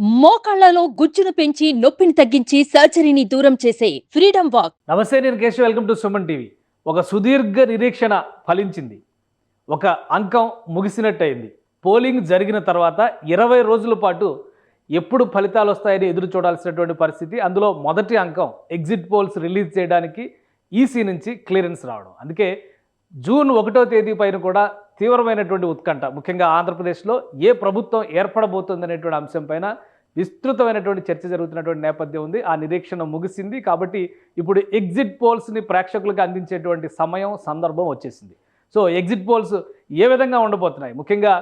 మోకాళ్లలో గుజ్జును పెంచి నొప్పిని తగ్గించి సర్జరీని దూరం చేసే ఫ్రీడమ్ వాక్. నమస్తే, నేను Keshav. Welcome to Suman TV. ఒక సుదీర్ఘ నిరీక్షణ ఫలించింది. ఒక అంకం ముగిసినట్టయింది. పోలింగ్ జరిగిన తర్వాత 20 రోజుల పాటు ఎప్పుడు ఫలితాలు వస్తాయని ఎదురు చూడాల్సినటువంటి పరిస్థితి. అందులో మొదటి అంకం ఎగ్జిట్ పోల్స్ రిలీజ్ చేయడానికి ఈసీ నుంచి క్లియరెన్స్ రావడం. అందుకే జూన్ 1వ తేదీ పైన కూడా తీవ్రమైనటువంటి ఉత్కంఠ, ముఖ్యంగా ఆంధ్రప్రదేశ్లో ఏ ప్రభుత్వం ఏర్పడబోతుందనేటువంటి అంశం పైన విస్తృతమైనటువంటి చర్చ జరుగుతున్నటువంటి నేపథ్యం ఉంది. ఆ నిరీక్షణ ముగిసింది కాబట్టి ఇప్పుడు ఎగ్జిట్ పోల్స్ని ప్రేక్షకులకు అందించేటువంటి సమయం, సందర్భం వచ్చేసింది. సో ఎగ్జిట్ పోల్స్ ఏ విధంగా ఉండబోతున్నాయి, ముఖ్యంగా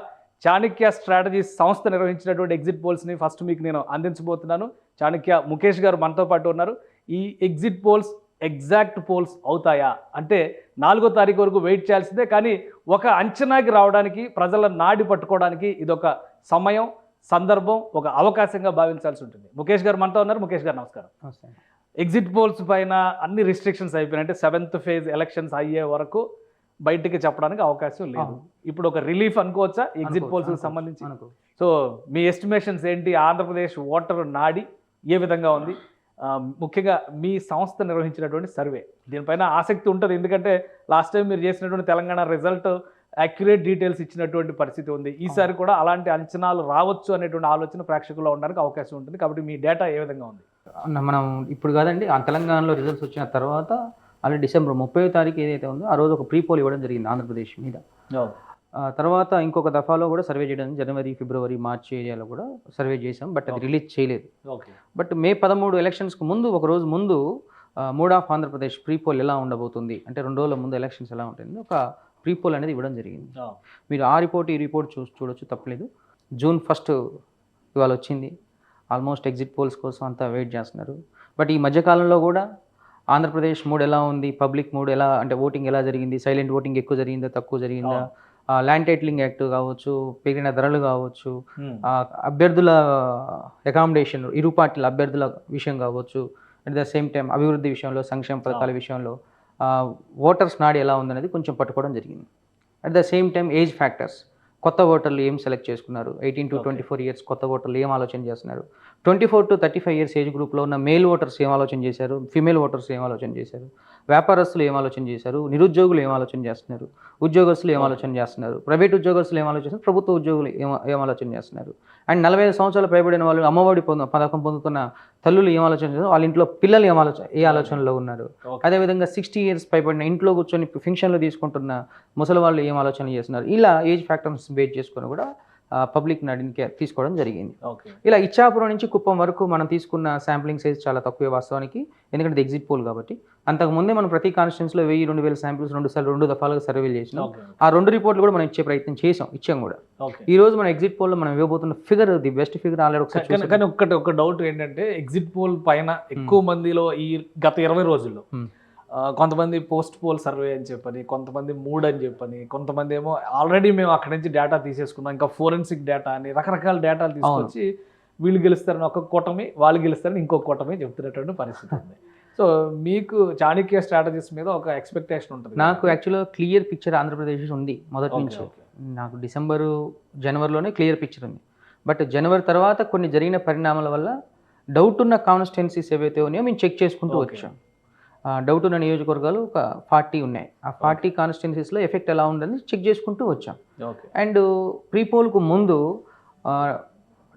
చాణక్య స్ట్రాటజీస్ సంస్థ నిర్వహించినటువంటి ఎగ్జిట్ పోల్స్ని ఫస్ట్ మీకు నేను అందించబోతున్నాను. చాణక్య ముఖేష్ గారు మనతో పాటు ఉన్నారు. ఈ ఎగ్జిట్ పోల్స్ ఎగ్జాక్ట్ పోల్స్ అవుతాయా అంటే 4వ తారీఖు వరకు వెయిట్ చేయాల్సిందే. కానీ ఒక అంచనాకి రావడానికి, ప్రజల నాడి పట్టుకోవడానికి ఇదొక సమయం, సందర్భం, ఒక అవకాశంగా భావించాల్సి ఉంటుంది. ముఖేష్ గారు మనతో ఉన్నారు. ముఖేష్ గారు నమస్కారం. ఎగ్జిట్ పోల్స్ పైన అన్ని రిస్ట్రిక్షన్స్ అయిపోయినాయి. అంటే 7th ఫేజ్ ఎలక్షన్స్ అయ్యే వరకు బయటికి చెప్పడానికి అవకాశం లేదు. ఇప్పుడు ఒక రిలీఫ్ అనుకోవచ్చా ఎగ్జిట్ పోల్స్కి సంబంధించి? సో మీ ఎస్టిమేషన్స్ ఏంటి? ఆంధ్రప్రదేశ్ ఓటర్ నాడి ఏ విధంగా ఉంది? ముఖ్యంగా మీ సంస్థ నిర్వహించినటువంటి సర్వే, దీనిపైన ఆసక్తి ఉంటుంది. ఎందుకంటే లాస్ట్ టైం మీరు చేసినటువంటి తెలంగాణ రిజల్ట్ యాక్యురేట్ డీటెయిల్స్ ఇచ్చినటువంటి పరిస్థితి ఉంది. ఈసారి కూడా అలాంటి అంచనాలు రావచ్చు అనేటువంటి ఆలోచన ప్రేక్షకుల్లో ఉండడానికి అవకాశం ఉంటుంది. కాబట్టి మీ డేటా ఏ విధంగా ఉంది? మనం ఇప్పుడు కాదండి, ఆ తెలంగాణలో రిజల్ట్స్ వచ్చిన తర్వాత ఆల్రెడీ డిసెంబర్ 30వ తారీఖు ఏదైతే ఉందో ఆ రోజు ఒక ప్రీ పోల్ ఇవ్వడం జరిగింది ఆంధ్రప్రదేశ్ మీద. తర్వాత ఇంకొక దఫాలో కూడా సర్వే చేయడం, జనవరి, ఫిబ్రవరి, మార్చి ఏరియాలో కూడా సర్వే చేసాం. బట్ అది రిలీజ్ చేయలేదు. బట్ మే 13 ఎలక్షన్స్కి ముందు, ఒక రోజు ముందు mood of Andhra Pradesh pre poll ఎలా ఉండబోతుంది అంటే 2 రోజుల ముందు ఎలక్షన్స్ ఎలా ఉంటుంది ఒక ప్రీ పోల్ అనేది ఇవ్వడం జరిగింది. మీరు ఆ రిపోర్ట్, ఈ రిపోర్ట్ చూడొచ్చు, తప్పలేదు. జూన్ 1 ఇవాళ వచ్చింది. ఆల్మోస్ట్ ఎగ్జిట్ పోల్స్ కోసం అంతా వెయిట్ చేస్తున్నారు. బట్ ఈ మధ్యకాలంలో కూడా ఆంధ్రప్రదేశ్ మూడ్ ఎలా ఉంది, పబ్లిక్ మూడ్ ఎలా, అంటే ఓటింగ్ ఎలా జరిగింది, సైలెంట్ ఓటింగ్ ఎక్కువ జరిగిందా, తక్కువ జరిగిందా, ల్యాండ్ టైటిలింగ్ యాక్ట్ కావచ్చు, పెరిగిన ధరలు కావచ్చు, అభ్యర్థుల అకామిడేషన్, ఇరు పార్టీల అభ్యర్థుల విషయం కావచ్చు, అట్ ద సేమ్ టైం అభివృద్ధి విషయంలో, సంక్షేమ పథకాల విషయంలో ఓటర్స్ నాడి ఎలా ఉందనేది కొంచెం పట్టుకోవడం జరిగింది. At the same time age factors, కొత్త ఓటర్లు ఏం సెలెక్ట్ చేసుకున్నారు, 18 to 24 ఇయర్స్ కొత్త ఓటర్లు ఏం ఆలోచన చేస్తున్నారు, 24 to 35 ఇయర్స్ ఏజ్ గ్రూప్లో ఉన్న మేల్ ఓటర్స్ ఏం ఆలోచన చేశారు, ఫిమేల్ ఓటర్స్ ఏం ఆలోచన చేశారు, వ్యాపారస్తులు ఏం ఆలోచన చేశారు, నిరుద్యోగులు ఏం ఆలోచన చేస్తున్నారు, ఉద్యోగస్తులు ఏం ఆలోచన చేస్తున్నారు, ప్రైవేట్ ఉద్యోగస్తులు ఏం ఆలోచన చేస్తున్నారు, ప్రభుత్వ ఉద్యోగులు ఏం ఆలోచన చేస్తున్నారు, అండ్ 45 సంవత్సరాలు పైబడిన వాళ్ళు, అమ్మఒడి పథకం పొందుతున్న తల్లులు ఏం ఆలోచన చేస్తారు, వాళ్ళ ఇంట్లో పిల్లలు ఏ ఆలోచనలో ఉన్నారు, అదేవిధంగా 60 ఇయర్స్ పైబడిన ఇంట్లో కూర్చొని ఫింక్షన్లు తీసుకుంటున్న ముసలి వాళ్ళు ఏం ఆలోచన చేస్తున్నారు. ఇలా ఏజ్ ఫ్యాక్టర్స్ బేస్ చేసుకొని కూడా పబ్లిక్ నాడిని తీసుకోవడం జరిగింది. ఇలా ఇచ్చాపురం నుంచి కుప్పం వరకు మనం తీసుకున్న శాంప్లింగ్ సైజ్ చాలా తక్కువే వాస్తవానికి, ఎందుకంటే ఎగ్జిట్ పోల్ కాబట్టి. అంతకుముందే మనం ప్రతి కాన్స్టిట్యూన్సీలో 1000-2000 శాంపిల్స్ 2 దఫాలుగా సర్వే చేసినాం. ఆ 2 రిపోర్ట్లు కూడా మనం ఇచ్చే ప్రయత్నం ఇచ్చాం కూడా. ఈ రోజు మన ఎగ్జిట్ పోల్లో మనం ఇవ్వబోతున్న figure, the best figure already. కానీ ఒక డౌట్ ఏంటంటే, ఎగ్జిట్ పోల్ పైన ఎక్కువ మందిలో ఈ గత 20 రోజుల్లో కొంతమంది పోస్ట్ పోల్ సర్వే అని చెప్పని, కొంతమంది మూడ్ అని చెప్పని, కొంతమంది ఏమో ఆల్రెడీ మేము అక్కడి నుంచి డేటా తీసేసుకున్నాం, ఇంకా ఫోరెన్సిక్ డేటా అని రకరకాల డేటాలు తీసుకొచ్చి వీళ్ళు గెలుస్తారని ఒక కూటమి, వాళ్ళు గెలుస్తారని ఇంకో కూటమి చెప్తున్నటువంటి పరిస్థితి ఉంది. సో మీకు చాణక్య స్ట్రాటజీస్ మీద ఒక ఎక్స్పెక్టేషన్ ఉంటుంది? నాకు యాక్చువల్గా క్లియర్ పిక్చర్ ఆంధ్రప్రదేశ్ ఉంది మొదటి నుంచి. నాకు డిసెంబరు, జనవరిలోనే క్లియర్ పిక్చర్ ఉంది. బట్ జనవరి తర్వాత కొన్ని జరిగిన పరిణామాల వల్ల డౌట్ ఉన్న కాన్స్టిట్యున్సీస్ ఏవైతే ఉన్నాయో మేము చెక్ చేసుకుంటూ వచ్చాం. డౌట్ ఉన్న నియోజకవర్గాలు ఒక 40 ఉన్నాయి. ఆ 40 కాన్స్టిట్యున్సీస్లో ఎఫెక్ట్ ఎలా ఉందని చెక్ చేసుకుంటూ వచ్చాం. అండ్ ప్రీ పోల్కు ముందు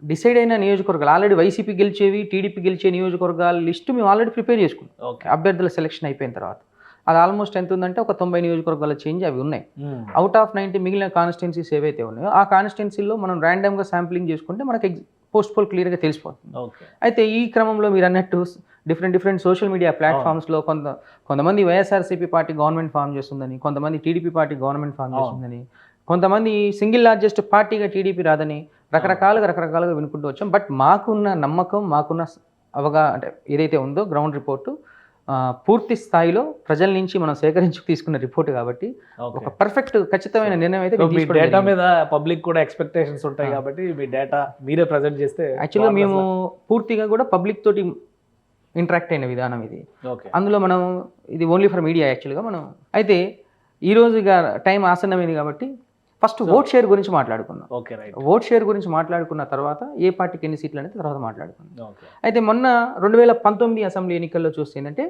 డిసైడ్ అయిన నియోజకవర్గాలు, ఆల్రెడీ వైసీపీ గెలిచేవి, టీడీపీ గెలిచే నియోజకవర్గాల లిస్టు మేము ఆల్రెడీ ప్రిపేర్ చేసుకున్నాం. అభ్యర్థుల సెలెక్షన్ అయిపోయిన తర్వాత అది ఆల్మోస్ట్ ఎంత ఉందంటే ఒక 90 నియోజకవర్గాల చేంజ్ అవి ఉన్నాయి. అవుట్ ఆఫ్ 90 మిగిలిన కాన్స్టిట్యున్సీస్ ఏవైతే ఉన్నాయో ఆ కాన్స్టిట్యున్సీలో మనం ర్యాండమ్గా శాంప్లింగ్ చేసుకుంటే మనకి పోస్ట్ పోల్ క్లియర్గా తెలిసిపోతుంది. అయితే ఈ క్రమంలో మీరు అన్నట్టు డిఫరెంట్ సోషల్ మీడియా ప్లాట్ఫామ్స్లో కొంతమంది వైఎస్ఆర్సీపీ పార్టీ గవర్నమెంట్ ఫామ్ చేస్తుందని, కొంతమంది టీడీపీ పార్టీ గవర్నమెంట్ ఫామ్ చేస్తుందని, కొంతమంది సింగిల్ లార్జెస్ట్ పార్టీగా టీడీపీ రాదని రకరకాలుగా వినుకుంటూ వచ్చాం. బట్ మాకున్న నమ్మకం, మాకున్న అంటే ఏదైతే ఉందో గ్రౌండ్ రిపోర్టు పూర్తి స్థాయిలో ప్రజల నుంచి మనం సేకరించి తీసుకున్న రిపోర్ట్ కాబట్టి ఒక పర్ఫెక్ట్ ఖచ్చితమైన నిర్ణయం అయితే. మీ డేటా మీద పబ్లిక్ కూడా ఎక్స్పెక్టేషన్స్ ఉంటాయి కాబట్టి మీ డేటా మీరే ప్రజెంట్ చేస్తే, యాక్చువల్గా మేము పూర్తిగా కూడా పబ్లిక్ తోటి ఇంటరాక్ట్ అయిన విధానం ఇది. అందులో మనం ఇది ఓన్లీ ఫర్ మీడియా యాక్చువల్గా మనం. అయితే ఈరోజుగా టైం ఆసన్నమైంది కాబట్టి ఫస్ట్ ఓట్ షేర్ గురించి మాట్లాడుకుందాం. Okay right. ఓట్ షేర్ గురించి మాట్లాడుకున్న తర్వాత ఏ పార్టీకి ఎన్ని సీట్లు అనేది తర్వాత మాట్లాడుకుందాం. ఓకే. అయితే మొన్న 2019 అసెంబ్లీ ఎన్నికల్లో చూస్తే ఏంటంటే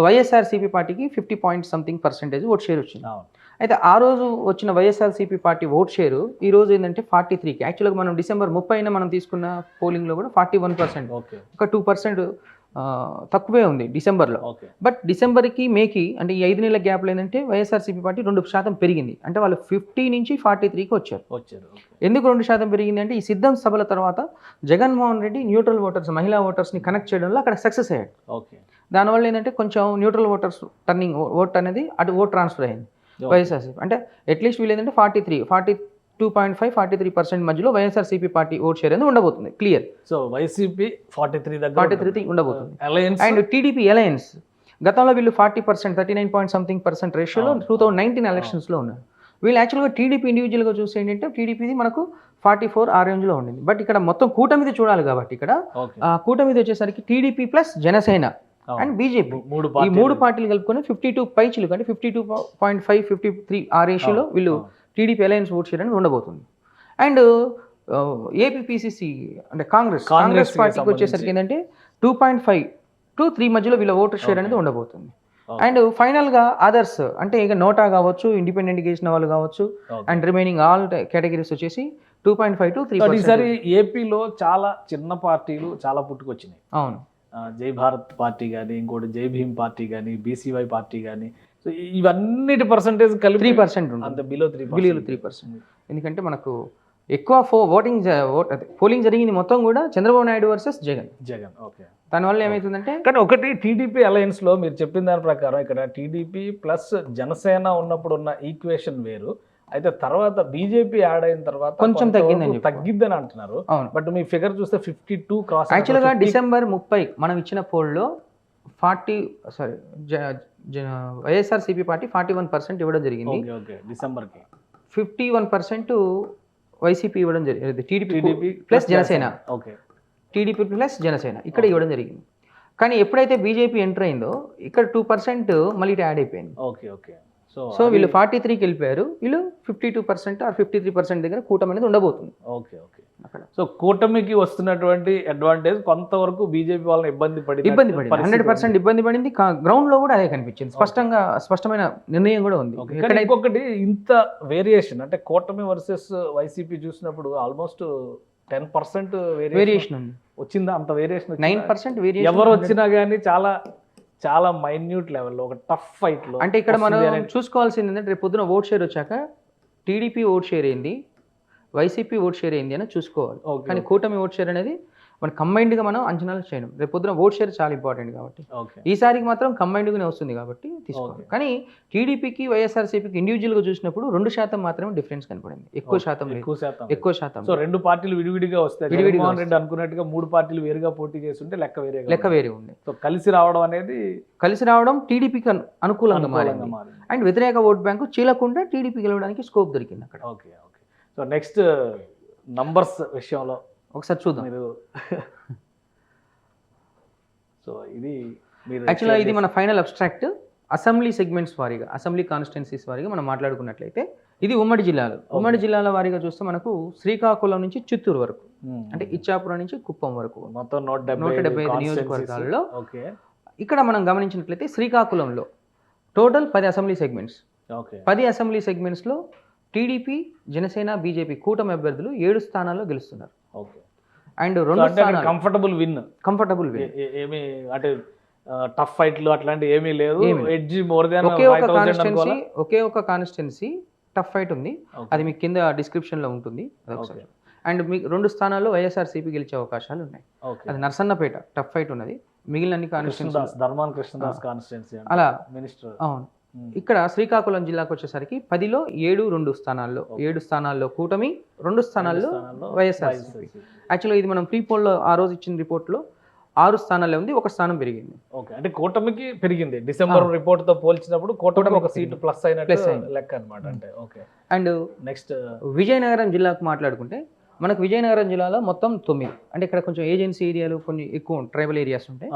వైఎస్ఆర్సీపీ పార్టీకి 50% ఓట్ షేర్ వచ్చింది. అవును. అయితే ఆ రోజు వచ్చిన వైఎస్ఆర్సీపీ పార్టీ ఓట్ షేరు ఈ రోజు ఏంటంటే 43కి. యాక్చువల్గా మనం డిసెంబర్ 30న మనం తీసుకున్న పోలింగ్లో కూడా 41%, ఓకే. ఒక 2% తక్కువే ఉంది డిసెంబర్లో. ఓకే. బట్ డిసెంబర్కి మేకి అంటే ఈ 5 నెలల గ్యాప్లో ఏంటంటే వైఎస్ఆర్సీపీ పార్టీ 2% పెరిగింది. అంటే వాళ్ళు 50 నుంచి 43కి వచ్చారు. ఓకే. ఎందుకు 2% పెరిగింది అంటే ఈ సిద్ధం సభల తర్వాత జగన్మోహన్ రెడ్డి న్యూట్రల్ ఓటర్స్, మహిళా ఓటర్స్ని కనెక్ట్ చేయడంలో అక్కడ సక్సెస్ అయ్యాడు. ఓకే. దానివల్ల ఏంటంటే కొంచెం న్యూట్రల్ ఓటర్స్ టర్నింగ్ ఓట్ అనేది అటు ఓట్ ట్రాన్స్ఫర్ అయింది వైఎస్ఆర్సీపీ. అంటే అట్లీస్ట్ వీళ్ళు ఏంటంటే 42.5, 43% మధ్యలో వైఎస్ఆర్సీపీ పార్టీ ఓట్ షేర్ అనేది ఉండబోతుంది. క్లియర్. సో వైసీపీ 43 దగ్గర 43 ఉండబోతుంది. అలయన్స్ అండ్ టీడీపీ అలయన్స్ గతంలో వీళ్ళు 40%, 39% రేషియోలో 2019 ఎలక్షన్స్లో ఉన్నారు. వీళ్ళు యాక్చువల్గా టీడీపీ ఇండివిజువల్గా చూస్తే ఏంటంటే టీడీపీది మనకు 44 ఆ రేంజ్లో ఉండింది. బట్ ఇక్కడ మొత్తం కూటమిది చూడాలి కాబట్టి ఇక్కడ కూటమిది వచ్చేసరికి TDP plus Janasena and BJP ఈ మూడు పార్టీలు కలుపుకొని 52 పైచిలు అంటే 52.5, 53 ఆ రేషియోలో వీళ్ళు టీడీపీ అలయన్స్ ఓట్ షేర్ అనేది ఉండబోతుంది. అండ్ ఏపీపీసీసీ అంటే కాంగ్రెస్ పార్టీకి వచ్చేసరికి ఏంటంటే 2.5 to 3 మధ్యలో వీళ్ళ ఓటర్ షేర్ అనేది ఉండబోతుంది. అండ్ ఫైనల్గా అదర్స్ అంటే ఇక నోటా కావచ్చు, ఇండిపెండెంట్ చేసిన వాళ్ళు కావచ్చు, అండ్ రిమైనింగ్ ఆల్ కేటగిరీస్ వచ్చేసి 2.5 to 3%. ఈసారి ఏపీలో చాలా చిన్న పార్టీలు చాలా పుట్టుకొచ్చినాయి. అవును. జై భారత్ పార్టీ కానీ, ఇంకోటి జై భీమ్ పార్టీ కానీ, బీసీవై పార్టీ కానీ, సో ఇవన్నిటి పర్సంటేజ్ కలిపి 3% ఉంటుంది. అంత బిలో 3%. ఎందుకంటే మనకు ఎక్కువ పోలింగ్ జరిగింది మొత్తం కూడా చంద్రబాబు నాయుడు వర్సెస్ జగన్. ఓకే. దానివల్ల ఏమవుతుందంటే కానీ ఒకటి టీడీపీ అలయన్స్ లో మీరు చెప్పిన దాని ప్రకారం ఇక్కడ టీడీపీ ప్లస్ జనసేన ఉన్నప్పుడు ఉన్న ఈక్వేషన్ వేరు. అయితే తర్వాత బీజేపీ యాడ్ అయిన తర్వాత కొంచెం తగ్గిద్దని అంటున్నారు. అవును. బట్ మీ ఫిగర్ చూస్తే 52 క్రాస్. యాక్చువల్గా డిసెంబర్ 30 మనం ఇచ్చిన పోల్లో వైఎస్ఆర్సీపీ పార్టీ 41% ఇవ్వడం జరిగింది. డిసెంబర్కి 51% వైసీపీ ఇవ్వడం జరిగింది. TDP plus Janasena. Okay. TDP plus Janasena ఇక్కడ ఇవ్వడం జరిగింది. కానీ ఎప్పుడైతే బీజేపీ ఎంటర్ అయిందో ఇక్కడ 2% మళ్ళీ యాడ్ అయిపోయింది. ఓకే. ఓకే. సో వీళ్ళు 43కి వెళ్ళిపోయారు. వీళ్ళు 52% ఆర్ 53% దగ్గర కూటమి అనేది ఉండబోతుంది. ఓకే. ఓకే. అక్కడ సో కూటమికి వస్తున్నటువంటి అడ్వాంటేజ్ కొంతవరకు బీజేపీ వాళ్ళని ఇబ్బంది పడింది. 100% ఇబ్బంది పడింది. గ్రౌండ్ లో కూడా అదే కనిపించింది. స్పష్టమైన నిర్ణయం కూడా ఉంది. ఇంకొకటి ఇంత వేరియేషన్ అంటే కూటమి వర్సెస్ వైసీపీ చూసినప్పుడు ఆల్మోస్ట్ 10% వేరియేషన్ ఉంది. వచ్చిందా? అంత వేరియేషన్ 9% వేరియేషన్. ఎవరు వచ్చినా కానీ చాలా మైన్యూట్ లెవెల్లో ఒక టఫ్ ఫైట్ లో. అంటే ఇక్కడ మనం చూసుకోవాల్సింది ఏంటంటే రేపు పొద్దున ఓట్ షేర్ వచ్చాక టీడీపీ ఓట్ షేర్ ఏంది, వైసీపీ ఓట్ షేర్ ఏంది అని చూసుకోవాలి. కానీ కూటమి ఓట్ షేర్ అనేది మనం కంబైన్డ్గా మనం అంచనాలు చేయడం. రేపు పొద్దున ఓట్ షేర్ చాలా ఇంపార్టెంట్ కాబట్టి ఈసారికి మాత్రం కంబైన్డ్గానే వస్తుంది కాబట్టి తీసుకోవాలి. కానీ టీడీపీకి వైఎస్ఆర్సీపీకి ఇండివిజువల్గా చూసినప్పుడు 2% మాత్రమే డిఫరెన్స్ కనపడింది. ఎక్కువ శాతం. సో రెండు పార్టీలు విడివిడిగా వస్తాయి. జగన్మోహన్ రెడ్డి అనుకున్నట్టుగా 3 పార్టీలు వేరుగా పోటీ చేస్తుంటే లెక్క వేరే ఉంది. సో కలిసి రావడం టీడీపీకి అనుకూలంగా మారింది. అండ్ వ్యతిరేక ఓట్ బ్యాంకు చీలకుండా టీడీపీ గెలవడానికి స్కోప్ దొరికింది అక్కడ. ఓకే. సో నెక్స్ట్ నంబర్స్ విషయంలో ఒకసారి చూద్దాం. సో ఇది యాక్చువల్గా ఇది మన ఫైనల్ అబ్స్ట్రాక్ట్. అసెంబ్లీ సెగ్మెంట్స్ వారీగా, అసెంబ్లీ కాన్స్టిట్యున్సీస్ వారీగా మనం మాట్లాడుకున్నట్లయితే ఇది ఉమ్మడి జిల్లాల వారీగా చూస్తే మనకు శ్రీకాకుళం నుంచి చిత్తూరు వరకు, అంటే ఇచ్చాపురం నుంచి కుప్పం వరకు మొత్తం 175 నియోజకవర్గాల్లో. ఇక్కడ మనం గమనించినట్లయితే శ్రీకాకుళంలో టోటల్ 10 అసెంబ్లీ సెగ్మెంట్స్. 10 అసెంబ్లీ సెగ్మెంట్స్లో టీడీపీ, జనసేన, బీజేపీ కూటమి అభ్యర్థులు 7 స్థానాల్లో గెలుస్తున్నారు. అండ్ 2 స్థానాలు కంఫర్టబుల్ విన్. ఏమి అంటే టఫ్ ఫైట్లు అట్లాంటి ఏమీ లేదు. ఎడ్జ్ మోర్ దాన్ ఒకే ఒక కాన్స్టిట్యున్సీ టఫ్ ఫైట్ ఉంది. అది మీకు కింద డిస్క్రిప్షన్ లో ఉంటుంది. అండ్ మీకు 2 స్థానాల్లో వైఎస్ఆర్సీపీ గెలిచే అవకాశాలు ఉన్నాయి. అది నర్సన్నపేట టఫ్ ఫైట్ ఉన్నది. మిగిలిన కాన్స్టిట్యున్సీ అలా మినిస్టర్. అవును. ఇక్కడ శ్రీకాకుళం జిల్లాకు వచ్చేసరికి 10లో 7 స్థానాల్లో కూటమి, 2 స్థానాల్లో వైఎస్ఆర్సీపీ. యాక్చువల్గా ఇది మనం ప్రీ పోల్లో ఆ రోజు ఇచ్చిన రిపోర్ట్లో 6 స్థానాల్లో ఉంది, 1 స్థానం పెరిగింది. ఓకే. అంటే కూటమికి పెరిగింది డిసెంబర్ రిపోర్ట్ తో పోల్చినప్పుడు. కూటమి ఒక సీటు ప్లస్ అయినట్టు లెక్క అన్నమాట. అంటే ఓకే. అండ్ నెక్స్ట్ విజయనగరం జిల్లాకు మాట్లాడుకుంటే మనకు విజయనగరం జిల్లాలో మొత్తం 9, అంటే ఇక్కడ కొంచెం ఏజెన్సీ ఏరియాలు కొన్ని ఎక్కువ ట్రైబల్ ఏరియాస్ ఉంటాయి.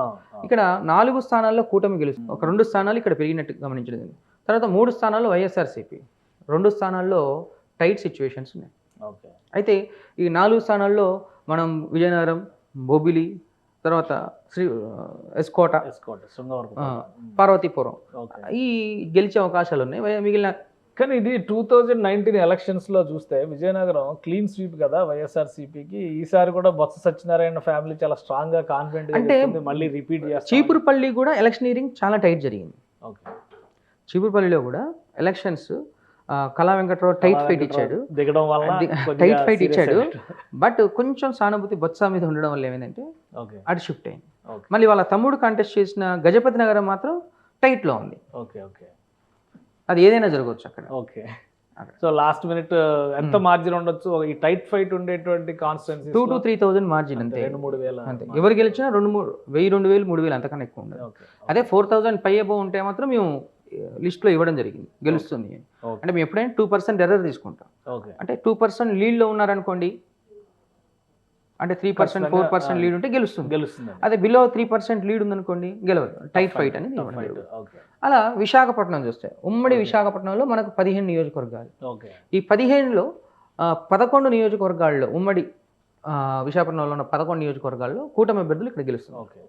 ఇక్కడ 4 స్థానాల్లో కూటమి గెలుస్తుంది. ఒక 2 స్థానాలు ఇక్కడ పెరిగినట్టు గమనించలేదు. తర్వాత 3 స్థానాల్లో వైఎస్ఆర్సీపీ, 2 స్థానాల్లో టైట్ సిచ్యువేషన్స్ ఉన్నాయి. ఓకే. అయితే ఈ 4 స్థానాల్లో మనం విజయనగరం, బొబ్బిలి, తర్వాత ఎస్కోట, శృంగవరపు. పార్వతీపురం ఓకే. ఈ గెలిచే అవకాశాలు ఉన్నాయి. మిగిలిన కానీ ఇది 2019 ఎలక్షన్స్లో చూస్తే విజయనగరం క్లీన్ స్వీప్ కదా వైఎస్ఆర్సీపీకి. ఈసారి కూడా బొత్స సత్యనారాయణ ఫ్యామిలీ చాలా స్ట్రాంగ్గా కాన్ఫిడెంట్గా అంటే మళ్ళీ రిపీట్ చేస్తారు. చీపురుపల్లి కూడా ఎలక్షనీరింగ్ చాలా టైట్ జరిగింది. ఓకే. చీపురుపల్లిలో కూడా elections Kala Venkatrao tight fight ఇచ్చాడు, దిగడం వల్ల టైట్ ఫైట్ ఇచ్చాడు. బట్ కొంచెం సానుభూతి బొత్స మీద ఉండడం వల్ల ఏమైందంటే ఓకే అటు షిఫ్ట్ అయింది. ఓకే. మళ్ళీ వాళ్ళ తమ్ముడు కాంటెస్ట్ చేసిన గజపతి నగరం మాత్రం టైట్లో ఉంది. ఓకే. ఓకే. అది ఏదైనా జరగవచ్చు అక్కడ. ఓకే. సో లాస్ట్ మినిట్ ఎంత మార్జిన్ ఉండొచ్చు ఈ టైట్ ఫైట్ ఉండేటువంటి కాన్స్టిట్యున్సీ? 2,000 to 3,000 మార్జిన్ అంతే. 2,000-3,000 అంతే. ఎవరు గెలిచినా 2,000, 2,000, 3,000 అంతకన్నా ఎక్కువ ఉండదు. ఓకే. అదే 4,000 పై అబౌవ్ ఉంటే మాత్రం మేము లిస్ట్లో ఇవ్వడం జరిగింది గెలుస్తుంది. ఓకే. అంటే మేము ఎప్పుడైనా 2% ఎర్రర్ తీసుకుంటాం. ఓకే. అంటే 2% లీడ్లో ఉన్నారనుకోండి, అంటే 3%, 4% లీడ్ ఉంటే గెలుస్తుంది. అదే బిలో 3% లీడ్ ఉందనుకోండి గెలవదు. టైట్ ఫైట్ అనేది ఇవ్వడం జరుగుతుంది. ఓకే. అలా విశాఖపట్నం చూస్తే ఉమ్మడి విశాఖపట్నంలో మనకు 15 నియోజకవర్గాలు. ఓకే. ఈ 15లో 11 నియోజకవర్గాల్లో ఉమ్మడి విశాఖపట్నంలో ఉన్న 11 నియోజకవర్గాల్లో కూటమి అభ్యర్థులు ఇక్కడ గెలుస్తుంది. ఓకే.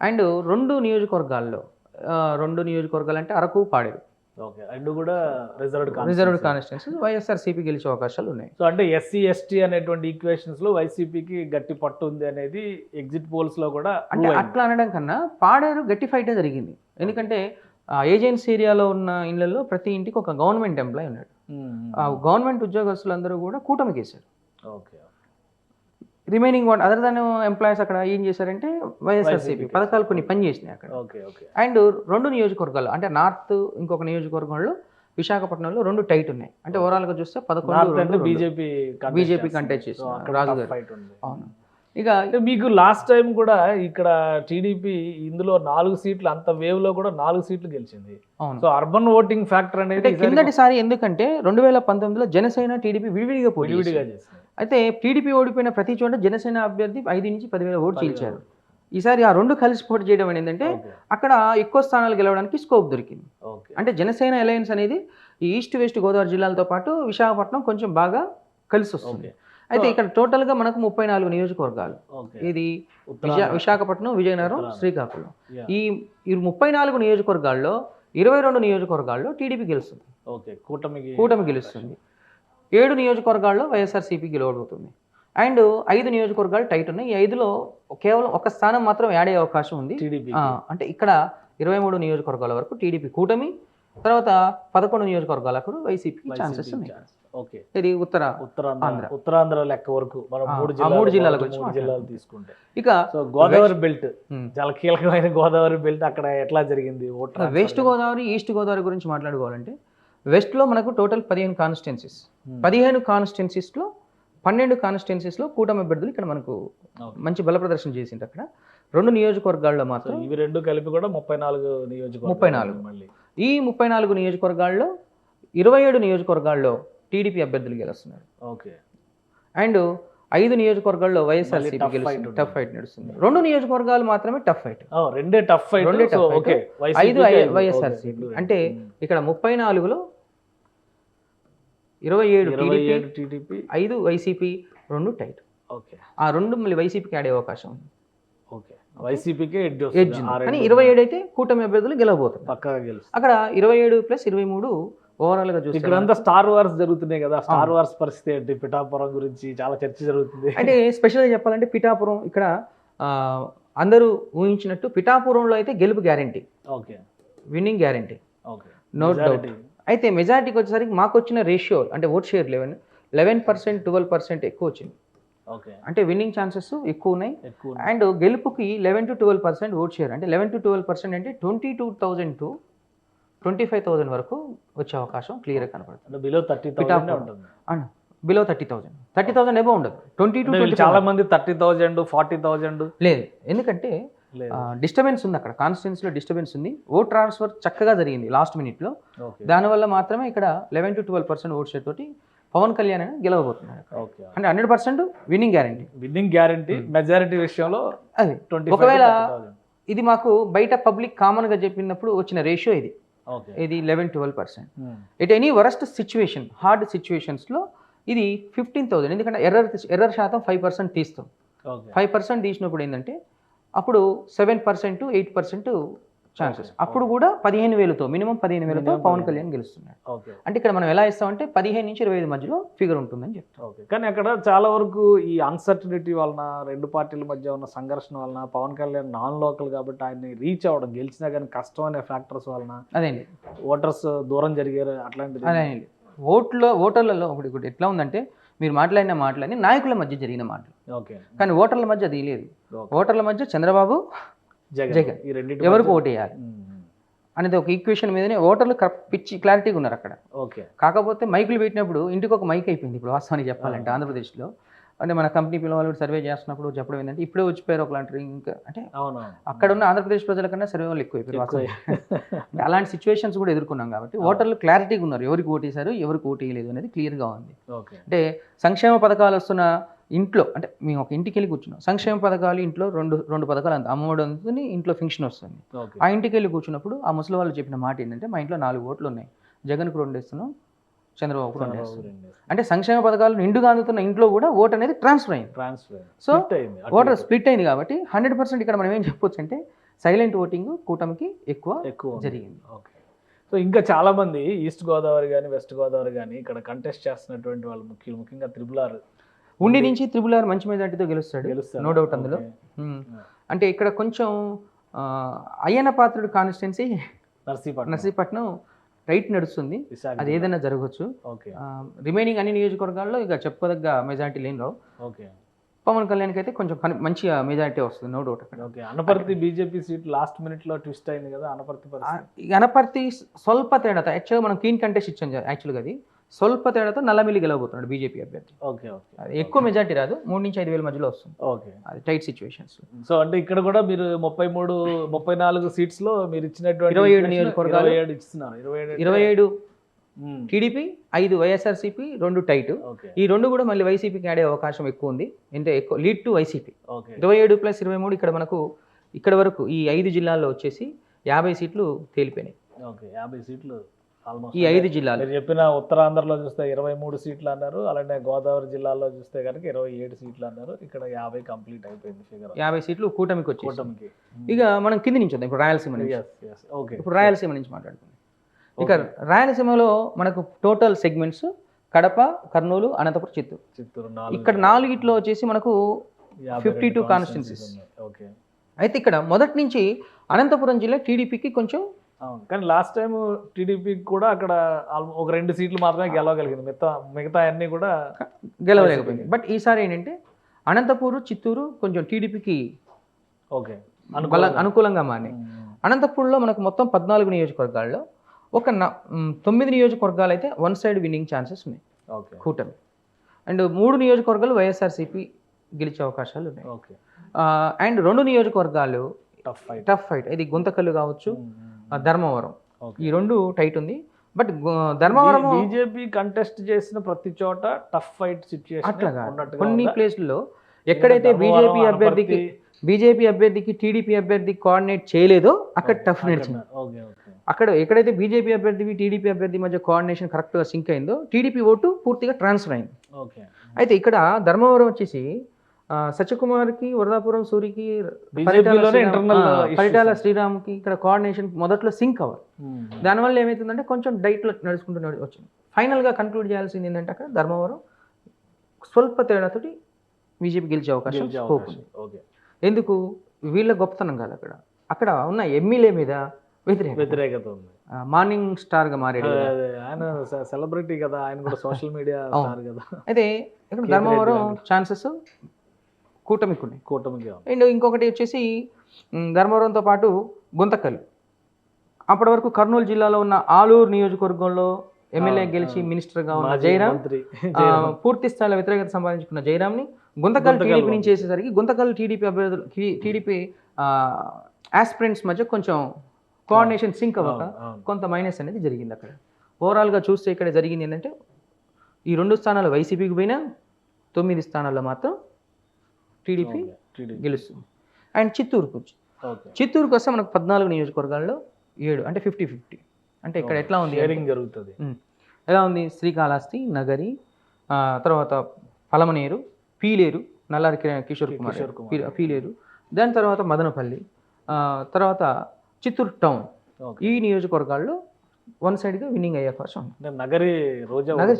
అండ్ 2 నియోజకవర్గాల్లో 2 నియోజకవర్గాలు అంటే అరకు, పాడేరు. ఓకే. రెండు కూడా రిజర్వ్డ్ కాన్స్టిట్యున్సీస్ వైఎస్ఆర్సీపీ గెలిచే అవకాశాలు ఉన్నాయి. సో అంటే ఎస్సీ ఎస్టీ అనేటువంటి ఈక్వేషన్స్ లో వైసీపీకి గట్టి పట్టు ఉంది అనేది ఎగ్జిట్ పోల్స్ లో కూడా. అంటే అట్లా అనడం కన్నా పాడేరు గట్టి ఫైటే జరిగింది. ఎందుకంటే ఏజెన్సీ ఏరియాలో ఉన్న ఇళ్లలో ప్రతి ఇంటికి ఒక గవర్నమెంట్ ఎంప్లాయ్ ఉన్నాడు. ఆ గవర్నమెంట్ ఉద్యోగస్తులందరూ కూడా కూటమికి వేశారు. Okay. Remaining other than employees అక్కడ ఏం చేశారంటే వైఎస్ఆర్సీపీ పథకాలు కొన్ని పని చేసినాయి అక్కడ. ఓకే. ఓకే. అండ్ 2 నియోజకవర్గాలు అంటే నార్త్ ఇంకొక నియోజకవర్గంలో విశాఖపట్నంలో 2 టైట్ ఉన్నాయి. అంటే ఓవరాల్ గా చూస్తే 11 బీజేపీ కంటెస్ట్ చేసిన రాజు గారు. అవును. ఇక మీకు లాస్ట్ టైం కూడా ఇక్కడ టీడీపీ ఇందులో 4 సీట్లు అంత వేవ్ లో కూడా 4 సీట్లు గెలిచింది. సో అర్బన్ ఓటింగ్ ఫ్యాక్టర్ అనేది కిందటిసారి ఎందుకంటే 2019లో జనసేన టీడీపీ విడివిడిగా పోటీ చేసింది. అయితే టీడీపీ ఓడిపోయిన ప్రతి చోట జనసేన అభ్యర్థి 5 నుంచి 10,000 ఓట్లు చీల్చారు. ఈసారి ఆ 2 కలిసి పోటీ చేయడం ఏంటంటే అక్కడ ఎక్కువ స్థానాలు గెలవడానికి స్కోప్ దొరికింది. అంటే జనసేన అలయన్స్ అనేది ఈ ఈస్ట్ వెస్ట్ గోదావరి జిల్లాలతో పాటు విశాఖపట్నం కొంచెం బాగా కలిసి వస్తుంది. అయితే ఇక్కడ టోటల్ గా మనకు 34 నియోజకవర్గాలు. ఇది విశాఖపట్నం, విజయనగరం, శ్రీకాకుళం. ఈ 34 నియోజకవర్గాల్లో 22 నియోజకవర్గాల్లో టీడీపీ గెలుస్తుంది. కూటమి గెలుస్తుంది. 7 నియోజకవర్గాల్లో వైఎస్ఆర్సీపీ గెలవబోతుంది. అండ్ 5 నియోజకవర్గాలు టైట్ ఉన్నాయి. ఈ 5లో కేవలం ఒక స్థానం మాత్రం యాడ్ అయ్యే అవకాశం ఉంది. అంటే ఇక్కడ 23 నియోజకవర్గాల వరకు టీడీపీ కూటమి, తర్వాత 11 నియోజకవర్గాలకు వైసీపీకి ఛాన్సెస్ ఉన్నాయి. ఓకే. ఇది ఉత్తరాంధ్ర లెక్క వరకు మనం 3 జిల్లాల గురించి జిల్లాలు తీసుకుంటే ఇక గోదావరి బెల్ట్ చాలా కీలకమైన గోదావరి బెల్ట్ అక్కడ ఎట్లా జరిగింది? వెస్ట్ గోదావరి, ఈస్ట్ గోదావరి గురించి మాట్లాడుకోవాలంటే వెస్ట్లో మనకు టోటల్ 15 కాన్స్టిట్యున్సీస్. 15 కాన్స్టిట్యున్సీస్లో 12 కాన్స్టిట్యున్సీస్లో కూటమి అభ్యర్థులు ఇక్కడ మనకు మంచి బల ప్రదర్శన చేసింది. అక్కడ 2 నియోజకవర్గాల్లో మాత్రం ఇవి 2 కలిపి కూడా 34 నియోజకవర్గాలు. మళ్ళీ ఈ 34 నియోజకవర్గాల్లో 27 నియోజకవర్గాల్లో టీడీపీ అభ్యర్థులు గెలుస్తున్నారు. ఓకే. అండ్ 5 నియోజకవర్గాల్లో వైఎస్ఆర్సీపీ గెలుస్తుంది. టఫ్ ఫైట్ నడుస్తుంది. 2 నియోజకవర్గాలు మాత్రమే టఫ్ ఫైట్. రెండే టఫ్ ఫైట్. 5 వైఎస్ఆర్సీపీ. అంటే ఇక్కడ 34లో 27 టీడీపీ, 5 వైసీపీ, 2 టైట్. ఓకే. ఆ 2 మళ్ళీ వైసీపీకి ఆడే అవకాశం ఉంది. ఓకే. వైసీపీకి ఎడ్జ్ కానీ 27 అయితే కూటమి అభ్యర్థులు గెలవబోతుంది. పక్కాగా గెలుస్తుంది. అక్కడ 27 + 23 ఓవరాల్ గా చూస్తే ఇక్కడంతా స్టార్ వార్స్ జరుగుతున్నాయి కదా. స్టార్ వార్స్ పరిస్థితి ఏంటి? పిఠాపురం గురించి చాలా చర్చ జరుగుతుంది. అంటే స్పెషల్గా చెప్పాలంటే పిఠాపురం ఇక్కడ అందరూ ఊహించినట్టు పిఠాపురంలో అయితే గెలుపు guarantee. Okay. Winning guarantee. Okay. No doubt. అయితే మెజారిటీకి వచ్చేసరికి మాకు వచ్చిన రేషియో అంటే ఓట్ షేర్ 11%, 12% ఎక్కువ వచ్చింది. ఓకే. అంటే విన్నింగ్ ఛాన్సెస్ ఎక్కువ ఉన్నాయి. అండ్ గెలుపుకి 11 to 12% ఓట్ షేర్. అంటే 11 to 12% అంటే 22,000 to 25,000 వరకు వచ్చే అవకాశం క్లియర్గా కనపడుతుంది. బిలో 30,000 ఉంటుంది. బిలో 30,000 ఎబో ఉండదు. 22 చాలా మంది 30,000, 40,000 లేదు. ఎందుకంటే డిస్టర్బెన్స్ ఉంది అక్కడ. కాన్స్టిట్యున్సీలో డిస్టర్బెన్స్ ఉంది. ఓట్ ట్రాన్స్ఫర్ చక్కగా జరిగింది లాస్ట్ మినిట్లో. దానివల్ల మాత్రమే ఇక్కడ 11 to 12% ఓట్ షేర్ తోటి పవన్ కళ్యాణ్ అని గెలవబోతున్నారు. అంటే 100% విన్నింగ్ గ్యారంటీ. మెజారిటీ విషయంలో అది. ఒకవేళ ఇది మాకు బయట పబ్లిక్ కామన్ గా చెప్పినప్పుడు వచ్చిన రేషియో ఇది. ఓకే. ఇది 11-12%. At any worst situation, hard సిచ్యువేషన్స్లో ఇది 15,000. ఎందుకంటే ఎర్రర్ శాతం 5% తీస్తాం. ఓకే. 5% తీసినప్పుడు ఏంటంటే అప్పుడు 7%, 8% ఛాన్సెస్. అప్పుడు కూడా 15,000తో, మినిమం 15,000తో పవన్ కళ్యాణ్ గెలుస్తున్నాడు. ఓకే. అంటే ఇక్కడ మనం ఎలా ఇస్తామంటే 15 నుంచి 25 మధ్యలో ఫిగర్ ఉంటుందని చెప్తాం. ఓకే. కానీ అక్కడ చాలా వరకు ఈ అన్సర్టనిటీ వలన, రెండు పార్టీల మధ్య ఉన్న సంఘర్షణ వలన, పవన్ కళ్యాణ్ నాన్ లోకల్ కాబట్టి ఆయన్ని రీచ్ అవ్వడం, గెలిచినా కానీ కష్టం అనే ఫ్యాక్టర్స్ వలన అదేండి, ఓటర్స్ దూరం జరిగారు. అట్లాంటిది అదేండి. ఓటర్లలో ఒకటి ఎట్లా ఉందంటే, మీరు మాట్లాడిన మాటలని నాయకుల మధ్య జరిగిన మాటలు, ఓకే. కానీ ఓటర్ల మధ్య అది లేదు. ఓకే. ఓటర్ల మధ్య చంద్రబాబు, జగన్ ఈ రెండింటి ఎవరికి ఓటేయాలి అనేది ఒక ఈక్వేషన్ మీదనే ఓటర్లు పిచ్చి క్లారిటీగా ఉన్నారు అక్కడ. ఓకే. కాకపోతే మైకులు పెట్టినప్పుడు ఇంటికి ఒక మైక్ అయిపోయింది ఇప్పుడు వాస్తవానికి చెప్పాలంటే ఆంధ్రప్రదేశ్లో. అంటే మన కంపెనీ పిల్లలు సర్వే చేస్తున్నప్పుడు చెప్పడం ఏంటంటే, ఇప్పుడే వచ్చిపోయారు ఒకలాంటి, ఇంకా అంటే అక్కడ ఉన్న ఆంధ్రప్రదేశ్ ప్రజల కన్నా సర్వే వాళ్ళు ఎక్కువైపోయారు వాస్తవానికి. అలాంటి సిచ్యువేషన్స్ కూడా ఎదుర్కొన్నాం కాబట్టి ఓటర్లు క్లారిటీగా ఉన్నారు, ఎవరికి ఓటేశారు ఎవరికి ఓటేయలేదు అనేది క్లియర్గా ఉంది. అంటే సంక్షేమ పథకాలు వస్తున్న ఇంట్లో, అంటే మేము ఒక ఇంటికి వెళ్ళి కూర్చున్నాం, సంక్షేమ పథకాలు ఇంట్లో రెండు పథకాలు అమ్మఒడి అందుతుంది, ఇంట్లో ఫంక్షన్ వస్తుంది. ఆ ఇంటికి వెళ్ళి కూర్చున్నప్పుడు ఆ ముసలి వాళ్ళు చెప్పిన మాట ఏంటంటే, మా ఇంట్లో 4 ఓట్లు ఉన్నాయి, జగన్కు 2 వేస్తున్నాం, చంద్రబాబుకు 2 వేస్తున్నాం. అంటే సంక్షేమ పథకాలు నిండుగా అందుతున్న ఇంట్లో కూడా ఓట్ అనేది ట్రాన్స్ఫర్ అయింది. సో ఓటర్ స్ప్లిట్ అయింది కాబట్టి 100% ఇక్కడ మనం ఏం చెప్పొచ్చు అంటే, సైలెంట్ ఓటింగ్ కూటమికి ఎక్కువ జరిగింది. ఓకే. సో ఇంకా చాలా మంది ఈస్ట్ గోదావరి కానీ వెస్ట్ గోదావరి కానీ ఇక్కడ కంటెస్ట్ చేస్తున్నటువంటి వాళ్ళు ముఖ్యంగా త్రిపుల్ ఉండి నుంచి త్రిపుల్ మంచి మెజార్టీతో గెలుస్తాడు, నో డౌట్ అందులో. అంటే ఇక్కడ కొంచెం అయ్యన్న పాత్రుడు కాన్స్టిట్యున్సీ నర్సీపట్నం టైట్ నడుస్తుంది, అది ఏదైనా జరగవచ్చు. రిమైనింగ్ అన్ని నియోజకవర్గాల్లో ఇక చెప్పుకోదగ్గ మెజార్టీ లేని రావు. పవన్ కళ్యాణ్కి అయితే కొంచెం మంచి మెజారిటీ వస్తుంది, నో డౌట్. అక్కడ అనపర్తి బీజేపీ సీట్ లాస్ట్ మినిట్లో ట్విస్ట్ అయింది కదా, అనపర్తి స్వల్ప తేడాతో, యాక్చువల్గా మనం క్లీన్ కంటెస్ట్ ఇచ్చాం యాక్చువల్గా, అది స్వల్ప తేడాతో నల్లమిల్లి గెలవబోతున్నాడు బీజేపీ అభ్యర్థి. ఓకే. అది ఎక్కువ మెజార్టీ రాదు, 3 నుంచి 5 వేల మధ్యలో వస్తుంది. ఓకే. అది టైట్ సిచ్యువేషన్స్. సో అంటే ఇక్కడ కూడా మీరు 34 సీట్స్ లో మీరు ఇచ్చినటువంటి 27 నియోజకవర్గాలు 27 టీడీపీ, 5 వైఎస్ఆర్సీపీ, 2 టైట్. ఈ 2 కూడా మళ్ళీ వైసీపీకి ఆడే అవకాశం ఎక్కువ ఉంది, అంటే ఎక్కువ లీడ్ టు వైసీపీ. 27 + 23 ఇక్కడ మనకు ఇక్కడ వరకు ఈ 5 జిల్లాల్లో వచ్చేసి 50 సీట్లు తేలిపోయినాయి. ఓకే. 50 సీట్లు ఈ 5 జిల్లాలు. మీరు చెప్పిన ఉత్తరాంధ్రలో చూస్తే 23 సీట్లు అన్నారు, అలానే గోదావరి జిల్లాలో చూస్తే కనుక 27 సీట్లు అన్నారు, ఇక్కడ 50 కంప్లీట్ అయిపోయింది ఫిగర్. 50 సీట్లు కూటమికి వచ్చి. ఇక మనం కింది నుంచి వద్దాం, ఇప్పుడు రాయలసీమ నుంచి. ఇప్పుడు రాయలసీమ నుంచి మాట్లాడుకుందాం. ఇక రాయలసీమలో మనకు టోటల్ సెగ్మెంట్స్ కడప, కర్నూలు, అనంతపురం, చిత్తూరు. ఇక్కడ 4 వచ్చేసి మనకు 52 కాన్స్టిట్యున్సీస్. అయితే ఇక్కడ మొదటి నుంచి అనంతపురం జిల్లా టీడీపీకి కొంచెం, కానీ లాస్ట్ టైం టీడీపీకి కూడా అక్కడ ఒక 2 సీట్లు మాత్రమే గెలవగలిగింది, మిగతా అన్ని కూడా గెలవలేకపోయింది. బట్ ఈసారి ఏంటంటే అనంతపూర్, చిత్తూరు కొంచెం టీడీపీకి అనుకూలంగా మారినాయి. అనంతపూర్లో మనకు మొత్తం 14 నియోజకవర్గాల్లో ఒక 9 నియోజకవర్గాలు అయితే వన్ సైడ్ విన్నింగ్ ఛాన్సెస్ ఉన్నాయి కూటమి, అండ్ 3 నియోజకవర్గాలు వైఎస్ఆర్సీపీ గెలిచే అవకాశాలు ఉన్నాయి. అండ్ 2 నియోజకవర్గాలు టఫ్ ఫైట్, ఇది గుంతకల్లు కావచ్చు, ధర్మవరం, ఈ 2 టైట్ ఉంది. బట్ ధర్మవరం బీజేపీ కంటెస్ట్ చేసిన ప్రతి చోట టఫ్ ఫైట్ సిచ్యుయేషన్ అట్లాగా. కొన్ని ప్లేస్లలో ఎక్కడైతే బీజేపీ అభ్యర్థికి టీడీపీ అభ్యర్థి కోఆర్డినేట్ చేయలేదో అక్కడ టఫ్ నడిచింది. అక్కడ ఎక్కడైతే బీజేపీ అభ్యర్థి టీడీపీ అభ్యర్థి మధ్య కోఆర్డినేషన్ కరెక్ట్గా సింక్ అయిందో టీడీపీ ఓటు పూర్తిగా ట్రాన్స్ఫర్ అయింది. అయితే ఇక్కడ ధర్మవరం వచ్చేసి సత్యకుమార్కి, వరదాపురం సూరికి, పరిటాల శ్రీరామ్కి ఇక్కడ కోఆర్డినేషన్ మొదట్లో సింక్ అవ్వాలి. దానివల్ల ఏమవుతుందంటే కొంచెం డైట్లో నడుచుకుంటూ వచ్చింది. ఫైనల్గా కన్క్లూడ్ చేయాల్సింది ఏంటంటే అక్కడ ధర్మవరం స్వల్ప తేడాతోటి బీజేపీ గెలిచే అవకాశం స్కోప్ ఉంది. ఎందుకు? వీళ్ళ గొప్పతనం కాదు, అక్కడ ఉన్న ఎమ్మెల్యే మీద వ్యతిరేకత ఉంది. మార్నింగ్ స్టార్ గా మారాడు, ఆయన సెలబ్రిటీ కదా, ఆయన కూడా సోషల్ మీడియా స్టార్ కదా. అయితే ఇక్కడ ధర్మవరం ఛాన్సెస్ కూటమికి ఉన్నాయి. అండ్ ఇంకొకటి వచ్చేసి ధర్మవరంతో పాటు గుంతకల్లు. అప్పటి వరకు కర్నూలు జిల్లాలో ఉన్న ఆలూరు నియోజకవర్గంలో ఎమ్మెల్యే గెలిచి మినిస్టర్గా ఉన్న జయరాం, పూర్తి స్థాయిలో వ్యతిరేకత సంపాదించుకున్న జయరాంని గుంతకల్ టీడీపీ నుంచి చేసేసరికి గుంతకల్ టీడీపీ అభ్యర్థులు, టీడీపీ ఆస్పిరెంట్స్ మధ్య కొంచెం కోఆర్డినేషన్ సింక్ అవ్వక కొంత మైనస్ అనేది జరిగింది. అక్కడ ఓవరాల్గా చూస్తే ఇక్కడ జరిగింది ఏంటంటే ఈ 2 స్థానాలు వైసీపీకి పోయినా 9 స్థానాల్లో మాత్రం టీడీపీ గెలుస్తుంది. అండ్ చిత్తూరుకు వస్తే మనకు 14 నియోజకవర్గాల్లో 7 అంటే 50-50. అంటే ఇక్కడ ఎట్లా ఉంది షేరింగ్ జరుగుతుంది. ఎలా ఉంది, శ్రీకాళహస్తి, నగరి, తర్వాత పలమనేరు, పీలేరు, నల్లారి కిషోర్ కుమార్ పీలేరు, దాని తర్వాత మదనపల్లి, తర్వాత చిత్తూరు టౌన్. ఈ నియోజకవర్గాల్లో వన్ సైడ్గా విన్నింగ్ అయ్యే అవకాశం ఉంది. నగరి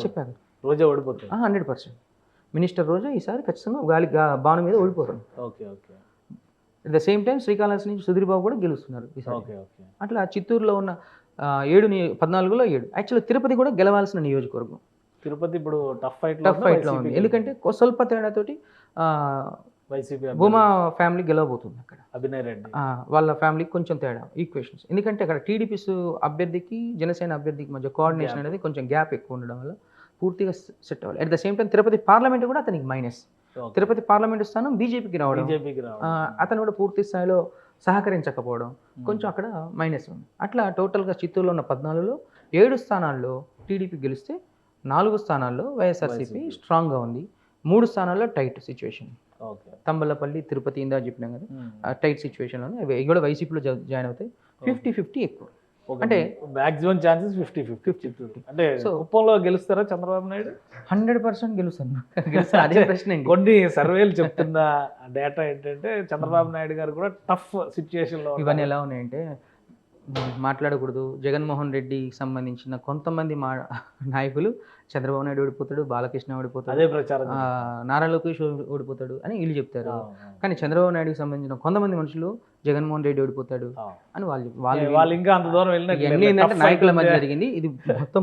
చెప్పారు, రోజా ఓడిపోతుంది 100%. మినిస్టర్ రోజా ఈసారి ఖచ్చితంగా బాను మీద ఓడిపోతుంది. Okay okay. At the same time Srikalahasti నుంచి సుధీర్ బాబు కూడా గెలుస్తున్నారు ఈసారి. అట్లా చిత్తూరులో ఉన్న 14లో 7. యాక్చువల్గా తిరుపతి కూడా గెలవాల్సిన నియోజకవర్గం. తిరుపతి ఇప్పుడు టఫ్ ఫైట్లో ఉంది, ఎందుకంటే స్వల్ప తేడాతోటి వైసీపీ భూమా ఫ్యామిలీ గెలవబోతుంది అక్కడ. అభినయ్ రెడ్డి వాళ్ళ ఫ్యామిలీకి కొంచెం తేడా ఈక్వేషన్స్, ఎందుకంటే అక్కడ టీడీపీ అభ్యర్థికి జనసేన అభ్యర్థికి మధ్య కోఆర్డినేషన్ అనేది కొంచెం గ్యాప్ ఎక్కువ ఉండడం వల్ల పూర్తిగా సెట్ అవ్వాలి. At the same time Tirupati parliament కూడా అతనికి మైనస్. తిరుపతి పార్లమెంట్ స్థానం బీజేపీకి రావడం, అతను కూడా పూర్తి స్థాయిలో సహకరించకపోవడం కొంచెం అక్కడ మైనస్ ఉంది. అట్లా టోటల్గా చిత్తూరులో ఉన్న 14లో 7 స్థానాల్లో టీడీపీ గెలిస్తే 4 స్థానాల్లో వైఎస్ఆర్సీపీ స్ట్రాంగ్గా ఉంది. 3 స్థానాల్లో టైట్ సిచ్యువేషన్. తంబలపల్లి, తిరుపతి ఇందా చెప్పినాం కదా, టైట్ సిచ్యువేషన్లో అవి కూడా వైసీపీలో జాయిన్ అవుతాయి. 50-50 ఎక్కువ, అంటే మాక్సిమం ఛాన్సెస్ 50-50. అంటే కుప్పంలో గెలుస్తారా చంద్రబాబు నాయుడు? 100% గెలుస్తాను. అదే ప్రశ్న. కొన్ని సర్వేలు చెప్తున్న డేటా ఏంటంటే చంద్రబాబు నాయుడు గారు కూడా టఫ్ సిచ్యువేషన్లో. ఇవన్నీ ఎలా ఉన్నాయంటే మాట్లాడకూడదు. జగన్మోహన్ రెడ్డికి సంబంధించిన కొంతమంది నాయకులు చంద్రబాబు నాయుడు ఓడిపోతాడు, బాలకృష్ణ ఓడిపోతాడు, అదే ప్రచారం, నారా లోకేష్ ఓడిపోతాడు అని వీళ్ళు చెప్తారు. కానీ చంద్రబాబు నాయుడుకి సంబంధించిన కొంతమంది మనుషులు జగన్మోహన్ రెడ్డి ఓడిపోతాడు అని వాళ్ళు ఇంకా అంత దూరం ఏంటంటే నాయకుల మధ్య జరిగింది. ఇది మొత్తం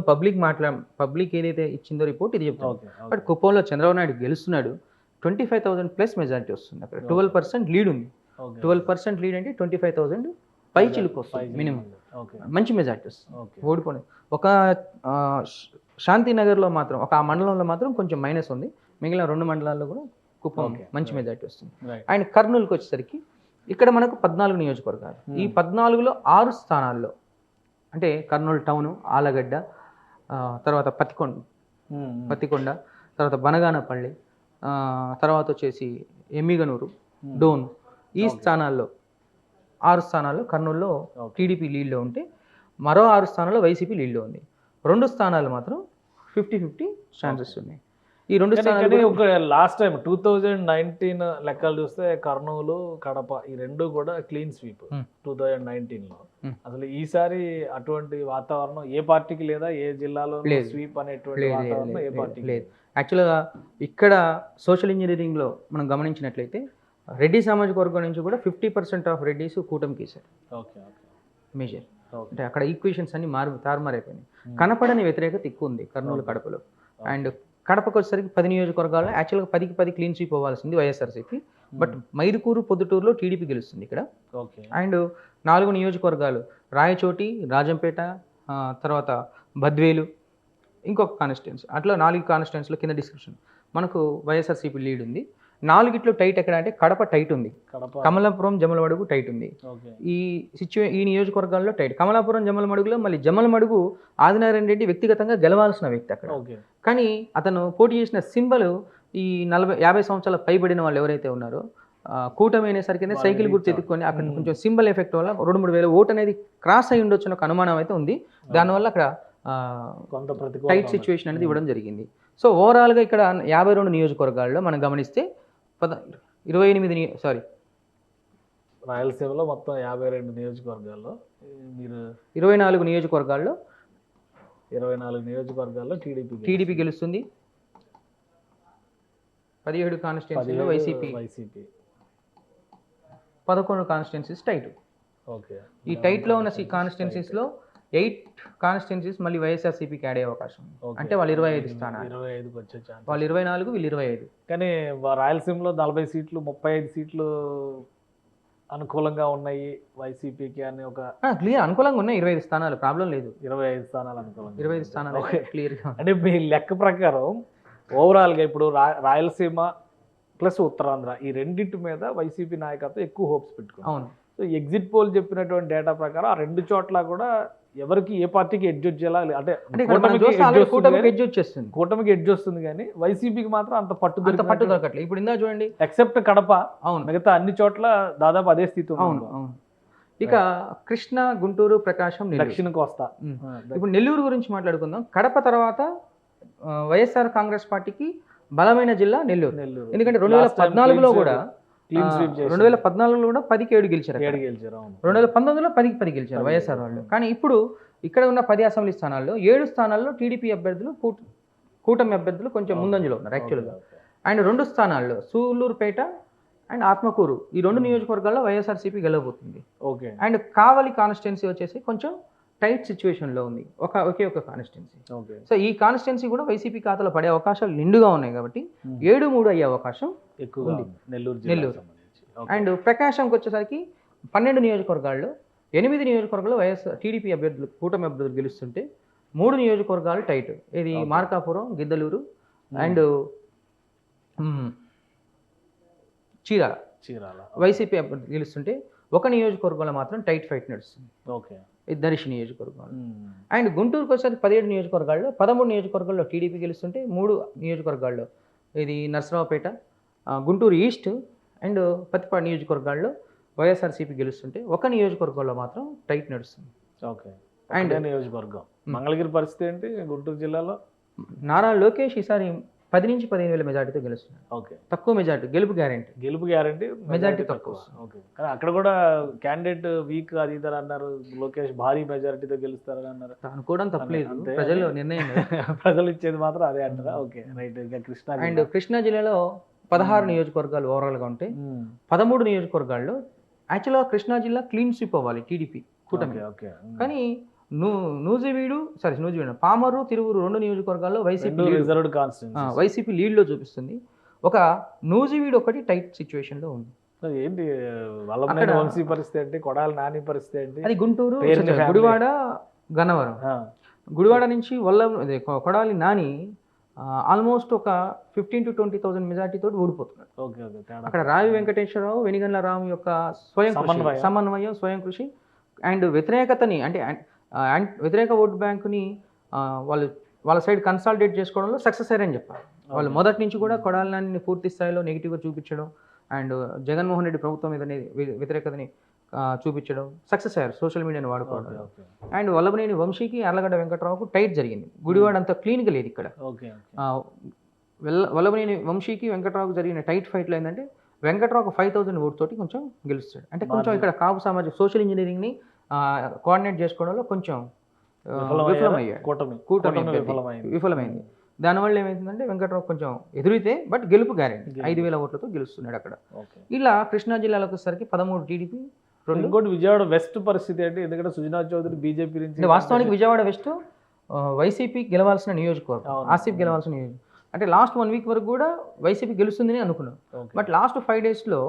పబ్లిక్ ఏదైతే ఇచ్చిందో రిపోర్ట్ ఇది చెప్తాం. బట్ కుప్పంలో చంద్రబాబు నాయుడు గెలుస్తున్నాడు. 25,000+ మెజారిటీ వస్తుంది. అక్కడ 12% లీడ్ ఉంది. 12% లీడ్ అంటే 25,000 పై చిలుకు వస్తుంది మినిమం. మంచి మెజార్టీ వస్తుంది. ఓడిపోయింది. ఒక శాంతినగర్లో మాత్రం, ఒక ఆ మండలంలో మాత్రం కొంచెం మైనస్ ఉంది. మిగిలిన 2 మండలాల్లో కూడా కుప్పం మంచి మెజార్టీ వస్తుంది. అండ్ కర్నూలుకి వచ్చేసరికి ఇక్కడ మనకు 14 నియోజకవర్గాలు. ఈ 14లో 6 స్థానాల్లో అంటే కర్నూలు టౌన్, ఆలగడ్డ, తర్వాత పత్తికొండ, తర్వాత బనగానపల్లి, తర్వాత వచ్చేసి ఎమ్మిగనూరు, డోన్, ఈ స్థానాల్లో 6 స్థానాల్లో కర్నూలులో టీడీపీ లీడ్లో ఉంటే మరో 6 స్థానాల్లో వైసీపీ లీడ్లో ఉంది. 2 స్థానాలు మాత్రం 50-50 ఛాన్సెస్ ఉన్నాయి. ఈ 2 స్థానాలు ఒక లాస్ట్ టైం 2019 లెక్కలు చూస్తే కర్నూలు, కడప ఈ 2 కూడా క్లీన్ స్వీప్ 2019లో. అసలు ఈసారి అటువంటి వాతావరణం ఏ పార్టీకి లేదా, ఏ జిల్లాలో స్వీప్ అనేటువంటి వాతావరణం ఏ పార్టీకి లేదు. యాక్చువల్గా ఇక్కడ సోషల్ ఇంజనీరింగ్లో మనం గమనించినట్లయితే రెడ్డి సామాజిక వర్గం నుంచి కూడా 50% ఆఫ్ రెడ్డిస్ కూటమికి వేశారు. మేజర్ అంటే అక్కడ ఈక్వేషన్స్ అన్ని తారుమారైపోయినాయి. కనపడని వ్యతిరేకత ఎక్కువ ఉంది కర్నూలు, కడపలో. అండ్ కడపకు వచ్చేసరికి 10 నియోజకవర్గాల్లో యాక్చువల్గా 10కి 10 క్లీన్ స్వీప్ అవ్వాల్సింది వైఎస్ఆర్సీపీ. బట్ మైదుకూరు, పొద్దుటూరులో టీడీపీ గెలుస్తుంది ఇక్కడ. అండ్ 4 నియోజకవర్గాలు రాయచోటి, రాజంపేట, తర్వాత బద్వేలు, ఇంకొక కాన్స్టిట్యున్సీ, అట్లా 4 కాన్స్టిట్యున్సీలో కింద డిస్క్రిప్షన్ మనకు వైఎస్ఆర్సీపీ లీడ్ ఉంది. 4గిట్లో టైట్ ఎక్కడ అంటే కడప టైట్ ఉంది, కమలాపురం, జమలమడుగు టైట్ ఉంది. ఈ నియోజకవర్గాల్లో టైట్. కమలాపురం, జమలమడుగులో మళ్ళీ జమలమడుగు ఆదినారాయణ రెడ్డి వ్యక్తిగతంగా గెలవాల్సిన వ్యక్తి అక్కడ. కానీ అతను పోటీ చేసిన సింబల్ ఈ 40-50 సంవత్సరాల పైబడిన వాళ్ళు ఎవరైతే ఉన్నారో కూటమి అయినసరికి సైకిల్ గుర్తు ఎత్తుకొని అక్కడ కొంచెం సింబల్ ఎఫెక్ట్ వల్ల 2-3 వేల ఓటు అనేది క్రాస్ అయి ఉండొచ్చు ఒక అనుమానం అయితే ఉంది. దానివల్ల అక్కడ టైట్ సిచ్యువేషన్ అనేది ఇవ్వడం జరిగింది. సో ఓవరాల్గా ఇక్కడ 52 నియోజకవర్గాల్లో మనం గమనిస్తే రాయలసీమలో మొత్తం 52 నియోజకవర్గాల్లో మీరు 24 నియోజకవర్గాల్లో 24 నియోజకవర్గాల్లో టీడీపీ గెలుస్తుంది. 17 కాన్స్టిట్యున్సీలో వైసీపీ, 11 కాన్స్టిట్యున్సీస్ టైట్. ఈ టైట్లో ఉన్న కాన్స్టిట్యున్సీస్లో 8 కాన్స్టిట్యున్సీస్ మళ్ళీ వైఎస్ఆర్సీపీకి యాడ్ అయ్యే అవకాశం. అంటే వాళ్ళు 25 స్థానాలు, 25కి వచ్చే ఛాన్స్. వాళ్ళు 24, వీళ్ళు 25. కానీ రాయలసీమలో 40 సీట్లు, 35 సీట్లు అనుకూలంగా ఉన్నాయి వైసీపీకి అని ఒక క్లియర్ అనుకూలంగా ఉన్నాయి. 25 స్థానాలు ప్రాబ్లం లేదు. 25 స్థానాలు అనుకూలంగా, 25 స్థానాలు క్లియర్గా. అంటే మీ లెక్క ప్రకారం ఓవరాల్గా ఇప్పుడు రాయలసీమ ప్లస్ ఉత్తరాంధ్ర ఈ రెండింటి మీద వైసీపీ నాయకత్వం ఎక్కువ హోప్స్ పెట్టుకుంది. అవును. సో ఎగ్జిట్ పోల్ చెప్పినటువంటి డేటా ప్రకారం ఆ 2 చోట్ల కూడా ఎవరికి ఏ పార్టీకి ఎడ్జ్ వచ్చేలా, అంటే కూటమికి ఎడ్జ్ వస్తుంది కానీ వైసీపీకి మాత్రం అంత పట్టు దొరకట్లేదు. ఇప్పుడు ఇందా చూడండి, ఎక్సెప్ట్ కడప, అవును, మిగతా అన్ని చోట్ల దాదాపు అదే స్థితి ఉంది. అవును అవును. ఇక కృష్ణా, గుంటూరు, ప్రకాశం, నెల్లూరు. దక్షిణ కోస్తా. ఇప్పుడు నెల్లూరు గురించి మాట్లాడుకుందాం. కడప తర్వాత వైఎస్ఆర్ కాంగ్రెస్ పార్టీకి బలమైన జిల్లా నెల్లూరు. ఎందుకంటే 2014లో కూడా 2014లో కూడా 10కి 7 గెలిచారు. 2019లో 10కి 10 గెలిచారు వైఎస్ఆర్ వాళ్ళు. కానీ ఇప్పుడు ఇక్కడ ఉన్న 10 అసెంబ్లీ స్థానాల్లో 7 స్థానాల్లో టీడీపీ అభ్యర్థులు, కూటమి అభ్యర్థులు కొంచెం ముందంజలో ఉన్నారు యాక్చువల్గా. అండ్ 2 స్థానాల్లో సూళ్ళూరుపేట అండ్ ఆత్మకూరు, ఈ 2 నియోజకవర్గాల్లో వైఎస్ఆర్సీపీ గెలవబోతుంది. ఓకే. అండ్ కావలి కాన్స్టిట్యున్సీ వచ్చేసి కొంచెం టైట్ సిచ్యువేషన్లో ఉంది, ఒకే ఒక కాన్స్టిట్యున్సీ. సో ఈ కాన్స్టిట్యున్సీ కూడా వైసీపీ ఖాతాలో పడే అవకాశాలు నిండుగా ఉన్నాయి కాబట్టి 7-3 అయ్యే అవకాశం ఎక్కువ ఉంది నెల్లూరు. అండ్ ప్రకాశంకి వచ్చేసరికి 12 నియోజకవర్గాల్లో 8 నియోజకవర్గాల్లో టీడీపీ అభ్యర్థులు, కూటమి అభ్యర్థులు గెలుస్తుంటే 3 నియోజకవర్గాలు టైట్. ఇది మార్కాపురం, గిద్దలూరు అండ్ చీరాల వైసీపీ అభ్యర్థులు గెలుస్తుంటే 1 నియోజకవర్గంలో మాత్రం టైట్ ఫైట్ నడుస్తుంది. ఓకే. దర్శి నియోజకవర్గాలు. అండ్ గుంటూరుకు వచ్చేసరికి 17 నియోజకవర్గాల్లో 13 నియోజకవర్గాల్లో టీడీపీ గెలుస్తుంటే 3 నియోజకవర్గాల్లో ఇది నర్సరావుపేట, గుంటూరు ఈస్ట్ అండ్ పత్తిపాడు నియోజకవర్గాల్లో వైఎస్ఆర్సీపీ గెలుస్తుంటే 1 నియోజకవర్గంలో మాత్రం టైట్ నడుస్తుంది. ఓకే. అండ్ నియోజకవర్గం మంగళగిరి పరిస్థితి ఏంటి? గుంటూరు జిల్లాలో నారా లోకేష్ ఈసారి 10 నుంచి 15 వేల మెజార్టీతో గెలుస్తున్నారు. ఓకే. తక్కువ మెజార్టీ, గెలుపు గ్యారెంటీ, మెజార్టీ తక్కువ. ఓకే. కానీ అక్కడ కూడా క్యాండిడేట్ వీక్ అది ఇద్దరు అన్నారు, లోకేష్ భారీ మెజారిటీతో గెలుస్తారని అన్నారు. అనుకోవడం తప్పలేదు, ప్రజలు నిర్ణయం. ప్రజలు ఇచ్చేది మాత్రం అదే అంటారా? Okay, right. ఇంకా కృష్ణా జిల్లాలో 16 నియోజకవర్గాలు ఓవరాల్గా ఉంటే 13 నియోజకవర్గాల్లో యాక్చువల్గా కృష్ణా జిల్లా క్లీన్ స్వీప్ అవ్వాలి టీడీపీ కూటమి. కానీ నూజివీడు పామరు, తిరువురు 2 నియోజకవర్గాల్లో వైసీపీ లీడ్లో చూపిస్తుంది. ఒక నూజివీడు ఒకటి టైట్ సిచ్యువేషన్లో ఉంది. ఏంటి వంశీ పరిస్థితి ఏంటి? కొడాలి నాని పరిస్థితి ఏంటి? అది గుంటూరు, గుడివాడ, గన్నవరం. గుడివాడ నుంచి కొడాలి నాని ఆల్మోస్ట్ ఒక 15,000 to 20,000 మెజార్టీతో ఓడిపోతున్నారు. అక్కడ రావి వెంకటేశ్వరరావు, వెనిగండ్ల రాము యొక్క సమన్వయం, స్వయం కృషి అండ్ వ్యతిరేకతని వ్యతిరేక ఓటు బ్యాంకుని వాళ్ళ సైడ్ కన్సాలిడేట్ చేసుకోవడంలో సక్సెస్ అయ్యారని చెప్పాలి. వాళ్ళు మొదటి నుంచి కూడా కొడాలని పూర్తి స్థాయిలో నెగిటివ్గా చూపించడం అండ్ జగన్మోహన్ రెడ్డి ప్రభుత్వం మీద వ్యతిరేకతని చూపించడం సక్సెస్ అయ్యారు, సోషల్ మీడియాని వాడుకోవడం. అండ్ వల్లభనేని వంశీకి అర్లగడ్డ వెంకట్రావుకు టైట్ జరిగింది. గుడివాడ అంత క్లీన్గా లేదు ఇక్కడ. వల్లభనేని వంశీకి వెంకట్రావుకు జరిగిన టైట్ ఫైట్లో ఏంటంటే వెంకట్రావు 5,000 ఓటు తోటి కొంచెం గెలుస్తాడు. అంటే కొంచెం ఇక్కడ కాపు సామాజిక సోషల్ ఇంజనీరింగ్ని కోఆర్డినేట్ చేసుకోవడంలో కొంచెం విఫలమైంది. దానివల్ల ఏమైందంటే వెంకట్రావు కొంచెం ఎదురైతే బట్ గెలుపు గ్యారెంటీ 5,000 ఓట్లతో గెలుస్తున్నాడు అక్కడ. ఇలా కృష్ణా జిల్లాలోకి వచ్చేసరికి 13 టీడీపీ, 2 విజయవాడ వెస్ట్ పరిస్థితి ఏంటి? ఎందుకంటే సుజనా చౌదరి బీజేపీ నుంచి. వాస్తవానికి విజయవాడ వెస్ట్ వైసీపీ గెలవాల్సిన నియోజకవర్గం, ఆసిఫ్ గెలవాల్సిన నియోజకవర్గం. అంటే లాస్ట్ 1 వీక్ వరకు కూడా వైసీపీ గెలుస్తుందని అనుకున్నాం. బట్ లాస్ట్ 5 డేస్లో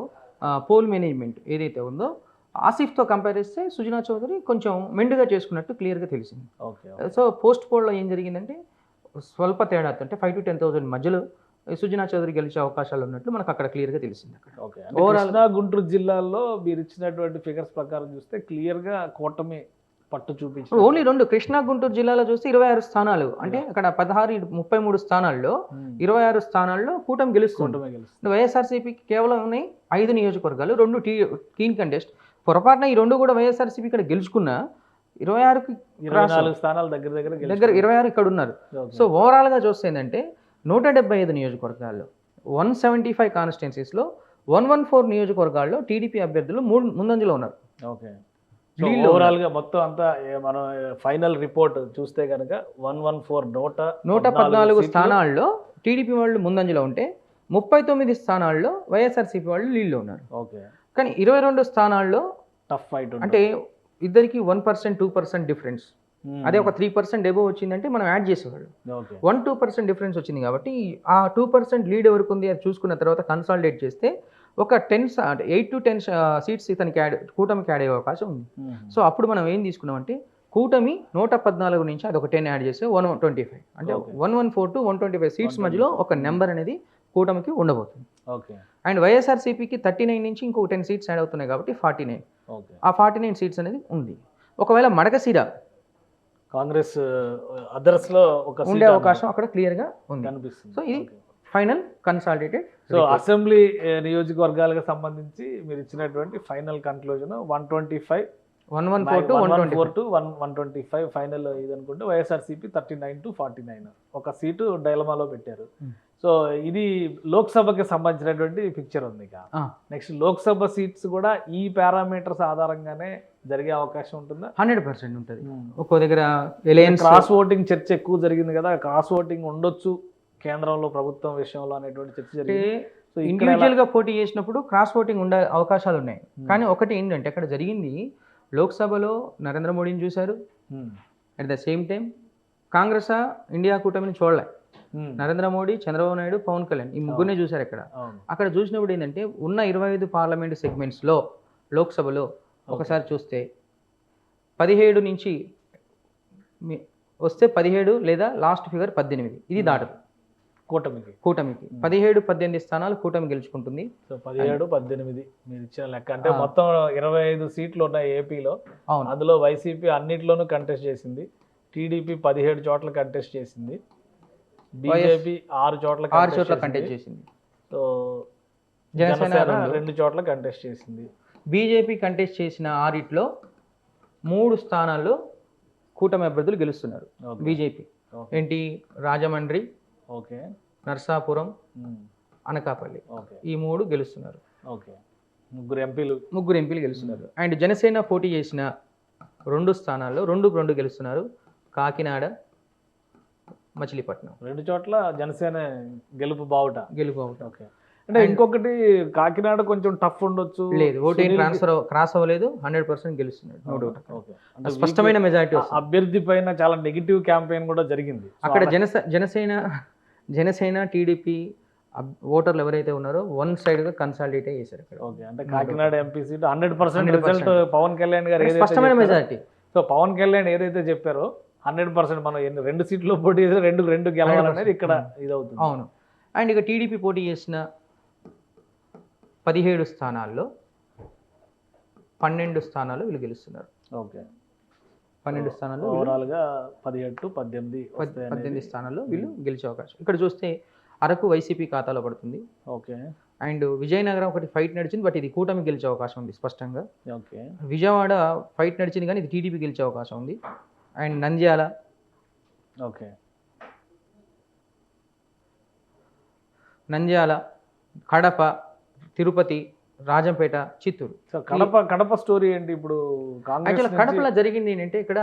పోల్ మేనేజ్మెంట్ ఏదైతే ఉందో ఆసిఫ్తో కంపేర్ చేస్తే సుజనా చౌదరి కొంచెం మెండుగా చేసుకున్నట్టు క్లియర్గా తెలిసింది. సో పోస్ట్ పోల్లో ఏం జరిగిందంటే స్వల్ప తేడా, అంటే 5,000 to 10,000 మధ్యలో సుజనా చౌదరి గెలిచే అవకాశాలు ఉన్నట్లు మనకు అక్కడ క్లియర్గా తెలిసింది. అక్కడ ఓవరాల్గా గుంటూరు జిల్లాలో మీరు ఇచ్చినటువంటి ఫిగర్స్ ప్రకారం చూస్తే క్లియర్గా కూటమి పట్టు చూపించారు. ఓన్లీ 2 కృష్ణా గుంటూరు జిల్లాలో చూస్తే 26 స్థానాలు, అంటే అక్కడ 33 స్థానాల్లో 26 స్థానాల్లో కూటమి గెలుస్తుంది. వైఎస్ఆర్సీపీకి కేవలం ఉన్నాయి 5 నియోజకవర్గాలు, 2 కీన్ కంటెస్ట్. పొరపాటున ఈ 2 కూడా వైఎస్ఆర్సీపీ ఇక్కడ గెలుచుకున్న 26కి 24 స్థానాలు దగ్గర 26 ఇక్కడ ఉన్నారు. సో ఓవరాల్గా చూస్తే ఏంటంటే 175 నియోజకవర్గాల్లో 175 కాన్స్టిట్యున్సీస్లో 114 నియోజకవర్గాల్లో టీడీపీ అభ్యర్థులు ముందంజలో ఉన్నారు. ఓవరాల్గా మొత్తం అంతా మనం ఫైనల్ రిపోర్ట్ చూస్తే కనుక 114 స్థానాల్లో టీడీపీ వాళ్ళు ముందంజలో ఉంటే 39 స్థానాల్లో వైఎస్ఆర్సీపీ వాళ్ళు లీడ్లో ఉన్నారు. కానీ 22 స్థానాల్లో టఫ్ ఫైట్, అంటే ఇద్దరికి 1%, 2% డిఫరెన్స్. అదే ఒక 3% ఎబో వచ్చిందంటే మనం యాడ్ చేసేవాళ్ళు. 1-2% డిఫరెన్స్ వచ్చింది కాబట్టి ఆ 2% లీడ్ ఎవరికి ఉంది అది చూసుకున్న తర్వాత కన్సాలిడేట్ చేస్తే ఒక 8 to 10 సీట్స్ ఇతనికి కూటమికి యాడ్ అయ్యే అవకాశం ఉంది. సో అప్పుడు మనం ఏం తీసుకున్నామంటే కూటమి 114 నుంచి అది ఒక 10 యాడ్ చేస్తే 125, అంటే 114 to 125 సీట్స్ మధ్యలో ఒక నెంబర్ అనేది కూటమికి ఉండబోతుంది. అండ్ వైఎస్ఆర్సీపీకి 39 నుంచి ఇంకో 10 సీట్స్ యాడ్ అవుతున్నాయి కాబట్టి 49. ఆ 49 సీట్స్ అనేది ఉంది. ఒకవేళ మడకశిర కాంగ్రెస్ అదర్స్లో ఉండే అవకాశం అక్కడ క్లియర్గా ఉంది. సో ఇది ఫైనల్ కన్సాలిడేటెడ్ సో అసెంబ్లీ నియోజకవర్గాలకు సంబంధించి మీరు ఇచ్చినటువంటి ఫైనల్ కన్క్లూజన్ 125 114 to 125 125 ఫైనల్ ఇది అనుకుంటే వైఎస్ఆర్సీపీ 39 to 49 ఒక సీటు డైలమాలో పెట్టారు. సో ఇది లోక్సభకి సంబంధించినటువంటి పిక్చర్ ఉంది. ఇక నెక్స్ట్ లోక్సభ సీట్స్ కూడా ఈ పారామీటర్స్ ఆధారంగానే జరిగే అవకాశం ఉంటుందా? 100% ఉంటుంది. ఒక్కో దగ్గర ఎలయన్స్ క్రాస్ ఓటింగ్ చర్చ ఎక్కువ జరిగింది కదా, క్రాస్ ఓటింగ్ ఉండొచ్చు కేంద్రంలో ప్రభుత్వం విషయంలో అనేటువంటి చర్చ జరిగింది. సో ఇండివిజువల్ గా పోటీ చేసినప్పుడు క్రాస్ ఓటింగ్ ఉండే అవకాశాలు ఉన్నాయి. కానీ ఒకటి ఏంటంటే అక్కడ జరిగింది, లోక్సభలో నరేంద్ర మోడీని చూశారు, at the same time Congress India కూటమిని చూడలే. నరేంద్ర మోడీ, చంద్రబాబు నాయుడు, పవన్ కళ్యాణ్ ఈ ముగ్గురిని చూశారు. అక్కడ చూసినప్పుడు ఏంటంటే ఉన్న 25 పార్లమెంట్ సెగ్మెంట్స్లో లోక్సభలో ఒకసారి చూస్తే 17 నుంచి వస్తే 17 లేదా లాస్ట్ ఫిగర్ 18 ఇది దాటదు కూటమికి 17-18 స్థానాలు కూటమి గెలుచుకుంటుంది. సో 17-18 మీరు ఇచ్చిన లెక్క అంటే మొత్తం 25 సీట్లు ఉన్నాయి ఏపీలో. అందులో వైసీపీ అన్నిట్లోనూ కంటెస్ట్ చేసింది, టీడీపీ 17 చోట్ల కంటెస్ట్ చేసింది, బీజేపీ 6 చోట్ల కంటెస్ట్ చేసింది, సో జనసేన 2 చోట్ల కంటెస్ట్ చేసింది. బీజేపీ కంటెస్ట్ చేసిన 6 3 స్థానాల్లో కూటమి అభ్యర్థులు గెలుస్తున్నారు. బీజేపీ ఏంటి, రాజమండ్రి, నర్సాపురం, అనకాపల్లి ఈ 3 గెలుస్తున్నారు. ముగ్గురు ఎంపీలు గెలుస్తున్నారు. అండ్ జనసేన పోటీ చేసిన 2 స్థానాల్లో 2 గెలుస్తున్నారు, కాకినాడ, మచిలీపట్నం 2 చోట్ల జనసేన గెలుపు బావుట. అంటే ఇంకొకటి కాకినాడ కొంచెం టఫ్ ఉండొచ్చు, లేదు ఓటింగ్ క్రాస్ అవ్వలేదు, 100% గెలుస్తున్నాడు, నో డౌట్. స్పష్టమైన మెజారిటీ. అభ్యర్థి పైన చాలా నెగిటివ్ క్యాంపెయిన్ కూడా జరిగింది అక్కడ. జనసేన టీడీపీ ఓటర్లు ఎవరైతే ఉన్నారో వన్ సైడ్ గా కన్సాలిడేట్ చేశారు ఇక్కడ. అంటే Kakinada MP seat 100% result Pawan Kalyan garu స్పష్టమైన మెజారిటీ. సో పవన్ కళ్యాణ్ ఏదైతే చెప్పారో 100% మనం 2 సీట్లు పోటీ చేసి 2 గెలవాలనేది ఇక్కడ ఇది అవుతుంది. అవును. అండ్ ఇక టీడీపీ పోటీ చేసిన 17 స్థానాల్లో 12 స్థానాలు వీళ్ళు గెలుస్తున్నారు. 12 స్థానాల్లో ఓవరాల్ గా 17-18 స్థానాల్లో వీళ్ళు గెలిచే అవకాశం. ఇక్కడ చూస్తే అరకు వైసీపీ ఖాతాలో పడుతుంది. అండ్ విజయనగరం ఒకటి ఫైట్ నడిచింది, బట్ ఇది కూటమి గెలిచే అవకాశం ఉంది స్పష్టంగా. విజయవాడ ఫైట్ నడిచింది కానీ ఇది టీడీపీ గెలిచే అవకాశం ఉంది. అండ్ నంద్యాల, కడప, తిరుపతి, రాజంపేట, చిత్తూరు. కడప స్టోరీ ఏంటి ఇప్పుడు? కడపలో జరిగింది ఏంటంటే ఇక్కడ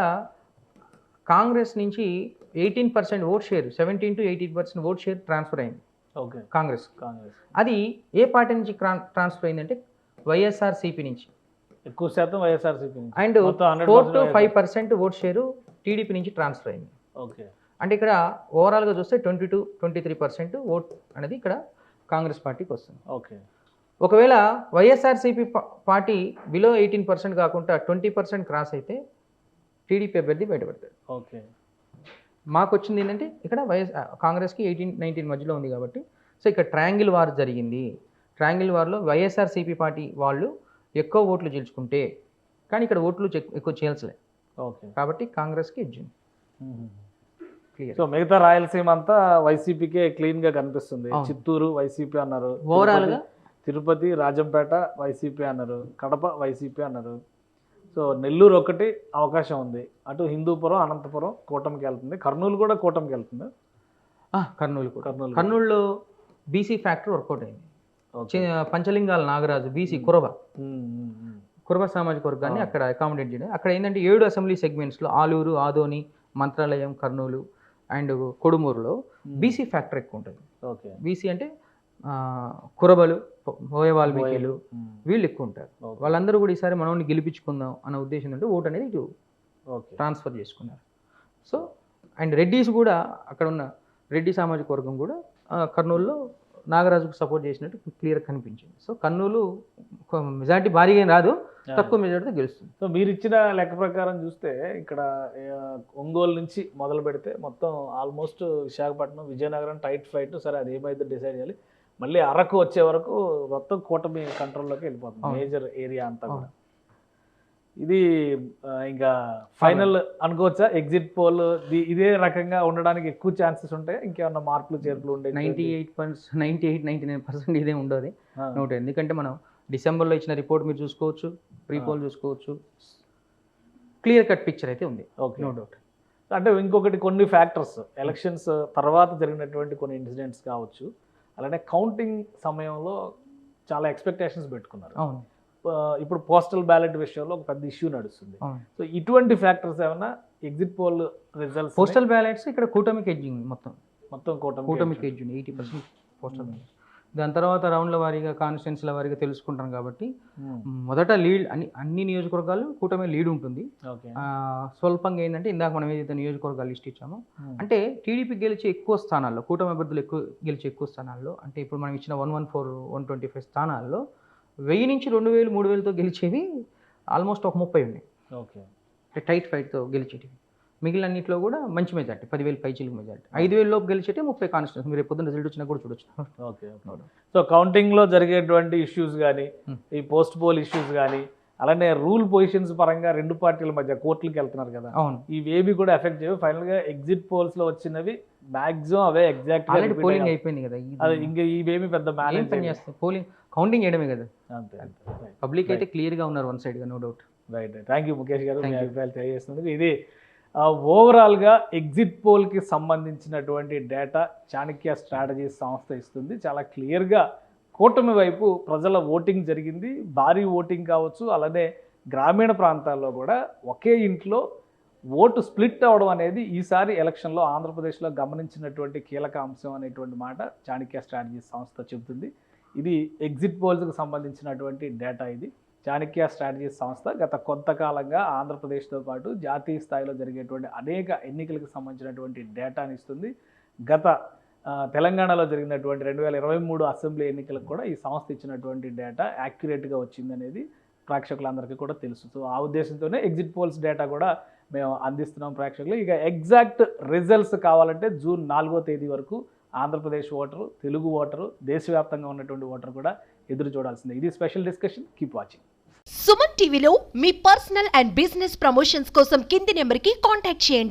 కాంగ్రెస్ నుంచి 18% vote share, 17 to 18% vote share transfer అయింది కాంగ్రెస్. అది ఏ పార్టీ నుంచి ట్రాన్స్ఫర్ అయిందంటే వైఎస్ఆర్సీపీ నుంచి. ఎక్కువ శాతం YSRCP. And 4 to 5% vote share TDP నుంచి ట్రాన్స్ఫర్ అయింది. అంటే ఇక్కడ ఓవరాల్గా చూస్తే 20-23% ఓట్ అనేది ఇక్కడ కాంగ్రెస్ పార్టీకి వస్తుంది. ఒకవేళ వైఎస్ఆర్సీపీ పార్టీ బిలో 18% కాకుండా 20% క్రాస్ అయితే టీడీపీ అభ్యర్థి బయటపడతాడు. మాకు వచ్చింది ఏంటంటే ఇక్కడ కాంగ్రెస్కి 18-19 మధ్యలో ఉంది కాబట్టి, సో ఇక్కడ ట్రయాంగిల్ వార్ జరిగింది. ట్రయాంగిల్ వార్లో వైఎస్ఆర్సీపీ పార్టీ వాళ్ళు ఎక్కువ ఓట్లు గెలుచుకుంటే, కానీ ఇక్కడ ఓట్లు ఎక్కువ చేయాల్సలే కాబట్టి కాంగ్రెస్కి ఇచ్చింది. సో మిగతా రాయలసీమ అంతా వైసీపీకే క్లీన్ గా కనిపిస్తుంది. చిత్తూరు వైసీపీ అన్నారు, ఓవరాల్గా తిరుపతి, రాజంపేట వైసీపీ అన్నారు, కడప వైసీపీ అన్నారు. సో నెల్లూరు ఒకటి అవకాశం ఉంది, అటు హిందూపురం, అనంతపురం కూటమికి వెళ్తుంది, కర్నూలు కూడా కూటమికి వెళ్తుంది. కర్నూలులో బీసీ ఫ్యాక్టర్ వర్కౌట్ అయింది. పంచలింగాల నాగరాజు బీసీ కురబ సామాజిక వర్గాన్ని అక్కడ అకామిడేట్ చేయడం. అక్కడ ఏంటంటే 7 అసెంబ్లీ సెగ్మెంట్స్లో ఆలూరు, ఆదోని, మంత్రాలయం, కర్నూలు అండ్ కొడుమూరులో బీసీ ఫ్యాక్టర్ ఎక్కువ ఉంటుంది. బీసీ అంటే కురబలు, హోయ వాల్మీకిలు వీళ్ళు ఎక్కువ ఉంటారు. వాళ్ళందరూ కూడా ఈసారి మనల్ని గెలిపించుకుందాం అన్న ఉద్దేశం అంటే ఓటు అనేది ఇటు ట్రాన్స్ఫర్ చేసుకున్నారు. సో అండ్ రెడ్డీస్ కూడా అక్కడ ఉన్న రెడ్డి సామాజిక వర్గం కూడా కర్నూలులో నాగరాజుకు సపోర్ట్ చేసినట్టు క్లియర్ కనిపించింది. సో కర్నూలు మెజారిటీ భారీగా రాదు, తక్కువ మెజారిటీతో గెలుస్తుంది. సో మీరు ఇచ్చిన లెక్క ప్రకారం చూస్తే ఇక్కడ ఒంగోలు నుంచి మొదలు పెడితే మొత్తం almost Visakhapatnam, Vizianagaram tight fight. సరే అది ఏమైతే డిసైడ్ చేయాలి. మళ్ళీ అరకు వచ్చే వరకు మొత్తం కూటమి కంట్రోల్లోకి వెళ్ళిపోతుంది మేజర్ ఏరియా అంతా కూడా. ఇది ఇంకా ఫైనల్ అనుకోవచ్చా? ఎగ్జిట్ పోల్ ఇదే రకంగా ఉండడానికి ఎక్కువ ఛాన్సెస్ ఉంటాయి, ఇంకేమన్నా మార్పులు చేర్పులు ఉండే? 98-99% ఇదే ఉండదు నోట్. ఎందుకంటే మనం డిసెంబర్లో ఇచ్చిన రిపోర్ట్ మీరు చూసుకోవచ్చు, ప్రీ పోల్ చూసుకోవచ్చు, క్లియర్ కట్ పిక్చర్ అయితే ఉంది. Okay, no doubt. అంటే ఇంకొకటి కొన్ని ఫ్యాక్టర్స్, ఎలక్షన్స్ తర్వాత జరిగినటువంటి కొన్ని ఇన్సిడెంట్స్ కావచ్చు, అలానే కౌంటింగ్ సమయంలో చాలా ఎక్స్పెక్టేషన్స్ పెట్టుకున్నారు. అవును, ఇప్పుడు పోస్టల్ బ్యాలెట్ విషయంలో ఒక పెద్ద ఇష్యూ నడుస్తుంది. అవును. సో ఇటువంటి ఫ్యాక్టర్స్ ఏమన్నా exit poll results? Postal ballots ఇక్కడ కూటమికి ఎడ్జింగ్ మొత్తం కూటమికి ఎడ్జ్ ఉంది 80% పోస్టల్ బ్యాలెట్స్. దాని తర్వాత రౌండ్ల వారీగా కాన్స్టిట్యున్సీల వారీగా తెలుసుకుంటాం కాబట్టి మొదట లీడ్ అన్ని నియోజకవర్గాలు కూటమి లీడ్ ఉంటుంది. స్వల్పంగా ఏంటంటే ఇందాక మనం ఏదైతే నియోజకవర్గాలు లిస్ట్ ఇచ్చామో, అంటే టీడీపీ గెలిచే ఎక్కువ స్థానాల్లో, కూటమి అభ్యర్థులు గెలిచే ఎక్కువ స్థానాల్లో, అంటే ఇప్పుడు మనం ఇచ్చిన 114, 125 స్థానాల్లో 1000 నుంచి 2000, 3000తో గెలిచేవి ఆల్మోస్ట్ ఒక 30 ఉన్నాయి. Okay, tight ఫైట్తో గెలిచేటివి. మిగిలినన్నింటిలో కూడా మంచి మెజార్టీ, 10,000 పైచీలకు మెజార్టీ. 5,000 లోపు గెలిచేటే 30 కాన్స్టిట్యూన్సీ. మీరు పొద్దున్న రిజల్ట్ వచ్చినా కూడా చూడొచ్చు. ఓకే. సో కౌంటింగ్లో జరిగేటువంటి ఇష్యూస్ కానీ, ఈ పోస్ట్ పోల్ ఇష్యూస్ కానీ, అలానే రూల్ పొజిషన్స్ పరంగా రెండు పార్టీల మధ్య కోర్టులకు వెళ్తున్నారు కదా, అవును, ఇవేవి కూడా ఎఫెక్ట్ చేయవు. ఫైనల్గా ఎగ్జిట్ పోల్స్లో వచ్చినవి మ్యాక్సిమం అవే ఎగ్జాక్ట్ పోలింగ్ అయిపోయింది కదా, అది ఇంకా ఇవేమి పెద్ద మేనేజ్ చేస్తాయి. పోలింగ్ కౌంటింగ్ చేయడమే కదా. అంతే. పబ్లిక్ అయితే క్లియర్గా ఉన్నారు వన్ సైడ్గా, no doubt. Right. Thank you Mukesh garu, మీ అభిప్రాయాలు తెలియజేస్తున్నందుకు. ఇది ఓవరాల్గా ఎగ్జిట్ పోల్కి సంబంధించినటువంటి డేటా చాణక్య స్ట్రాటజీస్ సంస్థ ఇస్తుంది. చాలా క్లియర్గా కూటమి వైపు ప్రజల ఓటింగ్ జరిగింది, భారీ ఓటింగ్ కావచ్చు, అలానే గ్రామీణ ప్రాంతాల్లో కూడా ఒకే ఇంట్లో ఓటు స్ప్లిట్ అవ్వడం అనేది ఈసారి ఎలక్షన్లో ఆంధ్రప్రదేశ్లో గమనించినటువంటి కీలక అంశం అనేటువంటి మాట చాణక్య స్ట్రాటజీస్ సంస్థ చెబుతుంది. ఇది ఎగ్జిట్ పోల్స్కి సంబంధించినటువంటి డేటా. ఇది చాణక్య స్ట్రాటజీస్ సంస్థ గత కొంతకాలంగా ఆంధ్రప్రదేశ్తో పాటు జాతీయ స్థాయిలో జరిగేటువంటి అనేక ఎన్నికలకు సంబంధించినటువంటి డేటాని ఇస్తుంది. గత తెలంగాణలో జరిగినటువంటి 2023 అసెంబ్లీ ఎన్నికలకు కూడా ఈ సంస్థ ఇచ్చినటువంటి డేటా యాక్యురేట్గా వచ్చిందనేది ప్రేక్షకులందరికీ కూడా తెలుసు. సో ఆ ఉద్దేశంతోనే ఎగ్జిట్ పోల్స్ డేటా కూడా మేము అందిస్తున్నాం ప్రేక్షకులు. ఇక ఎగ్జాక్ట్ రిజల్ట్స్ కావాలంటే జూన్ 4వ తేదీ వరకు ఆంధ్రప్రదేశ్ ఓటరు, తెలుగు ఓటరు, దేశవ్యాప్తంగా ఉన్నటువంటి ఓటరు కూడా ఎదురు చూడాల్సిందే. ఇది special discussion. Keep watching. Suman టీవీలో మీ పర్సనల్ అండ్ బిజినెస్ ప్రమోషన్స్ కోసం కింది నెంబర్కి కాంటాక్ట్ చేయండి.